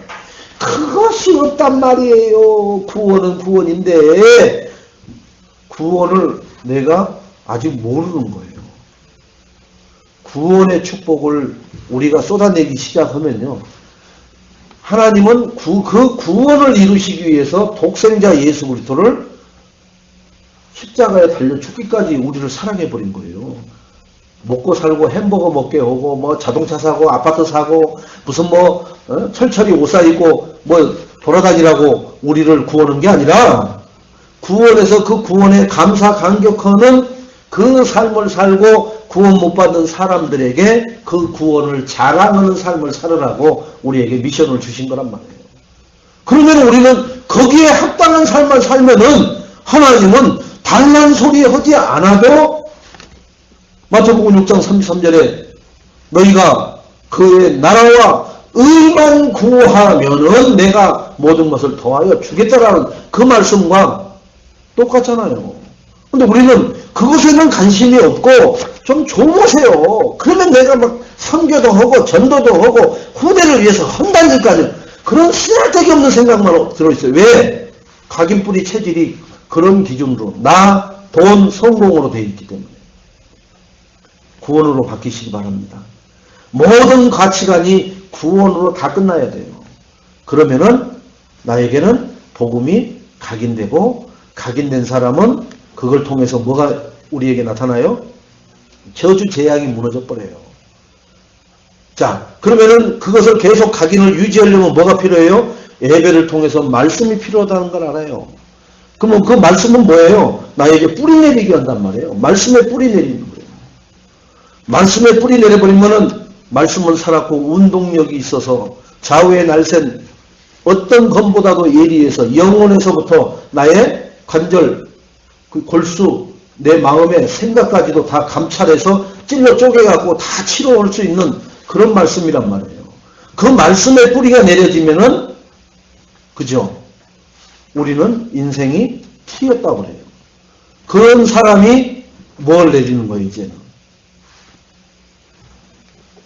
그것이 없단 말이에요. 구원은 구원인데 구원을 내가 아직 모르는 거예요. 구원의 축복을 우리가 쏟아내기 시작하면요, 하나님은 그 구원을 이루시기 위해서 독생자 예수 그리스도를 십자가에 달려 죽기까지 우리를 사랑해버린 거예요. 먹고 살고 햄버거 먹게 오고 뭐 자동차 사고 아파트 사고 무슨 철철이 옷 사 입고 돌아다니라고 우리를 구원한 게 아니라, 구원에서 그 구원에 감사 감격하는 그 삶을 살고 구원 못 받는 사람들에게 그 구원을 자랑하는 삶을 살으라고 우리에게 미션을 주신 거란 말이에요. 그러면 우리는 거기에 합당한 삶을 살면은 하나님은 달란 소리 하지 않아도, 마태복음 6장 33절에 너희가 그의 나라와 의만 구하면은 내가 모든 것을 더하여 주겠다라는 그 말씀과 똑같잖아요. 근데 우리는 그것에는 관심이 없고 좀 줘보세요. 그러면 내가 막 선교도 하고 전도도 하고 후대를 위해서 한다니까요. 그런 쓰잘데기 없는 생각만 들어있어요. 왜? 각인뿌리 체질이 그런 기준으로 나, 돈, 성공으로 되어 있기 때문에. 구원으로 바뀌시기 바랍니다. 모든 가치관이 구원으로 다 끝나야 돼요. 그러면은 나에게는 복음이 각인되고, 각인된 사람은 그걸 통해서 뭐가 우리에게 나타나요? 저주 재앙이 무너져 버려요. 자, 그러면은 그것을 계속 각인을 유지하려면 뭐가 필요해요? 예배를 통해서 말씀이 필요하다는 걸 알아요. 그러면 그 말씀은 뭐예요? 나에게 뿌리 내리게 한단 말이에요. 말씀에 뿌리 내리는 거예요. 말씀에 뿌리 내려버리면은 말씀을 살았고 운동력이 있어서 좌우의 날쌘 어떤 것보다도 예리해서 영혼에서부터 나의 관절, 그 골수, 내 마음의 생각까지도 다 감찰해서 찔러 쪼개갖고 다 치료할 수 있는 그런 말씀이란 말이에요. 그 말씀의 뿌리가 내려지면은, 그죠? 우리는 인생이 튀었다고 그래요. 그런 사람이 뭘 내리는 거예요, 이제는?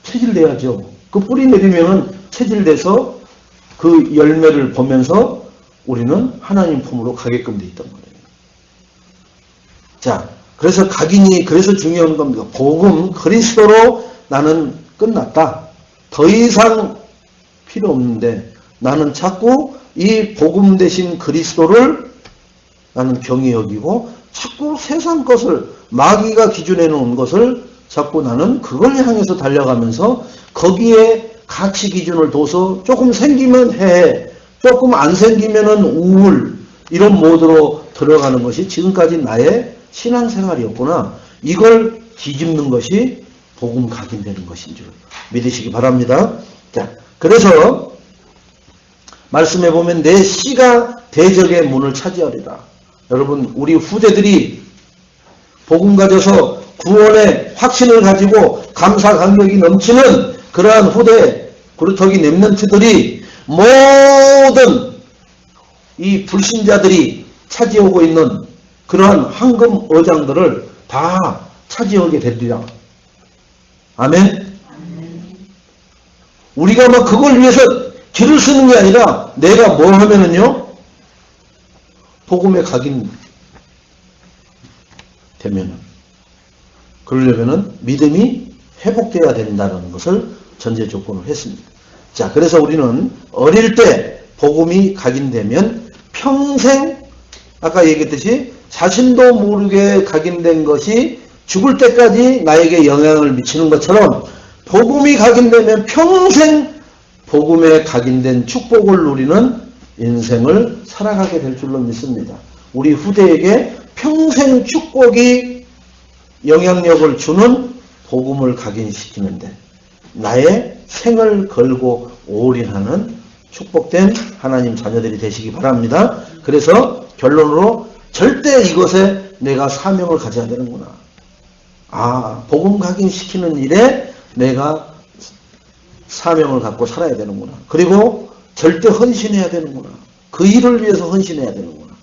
체질내야죠. 그 뿌리 내리면은 체질돼서 그 열매를 보면서 우리는 하나님 품으로 가게끔 돼 있단 말이에요. 자, 그래서 각인이 그래서 중요한 겁니다. 복음 그리스도로 나는 끝났다. 더 이상 필요 없는데 나는 자꾸 이 복음 대신 그리스도를 나는 경히 여기고 자꾸 세상 것을 마귀가 기준해 놓은 것을 자꾸 나는 그걸 향해서 달려가면서 거기에 가치 기준을 둬서 조금 생기면 해, 조금 안 생기면은 우울, 이런 모드로 들어가는 것이 지금까지 나의 신앙생활이었구나. 이걸 뒤집는 것이 복음 각인되는 것인 줄 믿으시기 바랍니다. 자, 그래서 말씀해 보면 내 씨가 대적의 문을 차지하리라. 여러분, 우리 후대들이 복음 가져서 구원의 확신을 가지고 감사 감격이 넘치는 그러한 후대 구루터기 렘넌트들이 모든 이 불신자들이 차지하고 있는 그러한 황금 어장들을 다 차지하게 되리라. 아멘? 우리가 막 그걸 위해서 길을 쓰는 게 아니라 내가 뭘 하면은요, 복음에 각인 되면은, 그러려면은 믿음이 회복되어야 된다는 것을 전제 조건을 했습니다. 자, 그래서 우리는 어릴 때 복음이 각인되면 평생, 아까 얘기했듯이 자신도 모르게 각인된 것이 죽을 때까지 나에게 영향을 미치는 것처럼 복음이 각인되면 평생 복음에 각인된 축복을 누리는 인생을 살아가게 될 줄로 믿습니다. 우리 후대에게 평생 축복이 영향력을 주는 복음을 각인시키는데 나의 생을 걸고 올인하는 축복된 하나님 자녀들이 되시기 바랍니다. 그래서 결론으로 절대 이것에 내가 사명을 가져야 되는구나. 아, 복음 각인시키는 일에 내가 사명을 갖고 살아야 되는구나. 그리고 절대 헌신해야 되는구나. 그 일을 위해서 헌신해야 되는구나.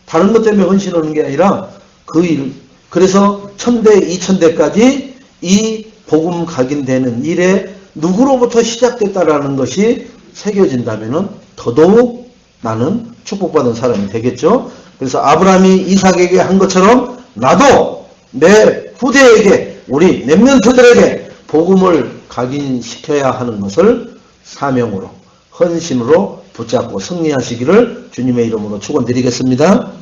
다른 것 때문에 헌신하는 게 아니라 그 일. 그래서 1000대, 2000대까지 이 복음 각인되는 일에 누구로부터 시작됐다라는 것이 새겨진다면 더더욱 나는 축복받은 사람이 되겠죠. 그래서 아브라함이 이삭에게 한 것처럼 나도 내 후대에게, 우리 렘넌트들에게 복음을 각인시켜야 하는 것을 사명으로, 헌신으로 붙잡고 승리하시기를 주님의 이름으로 축원드리겠습니다.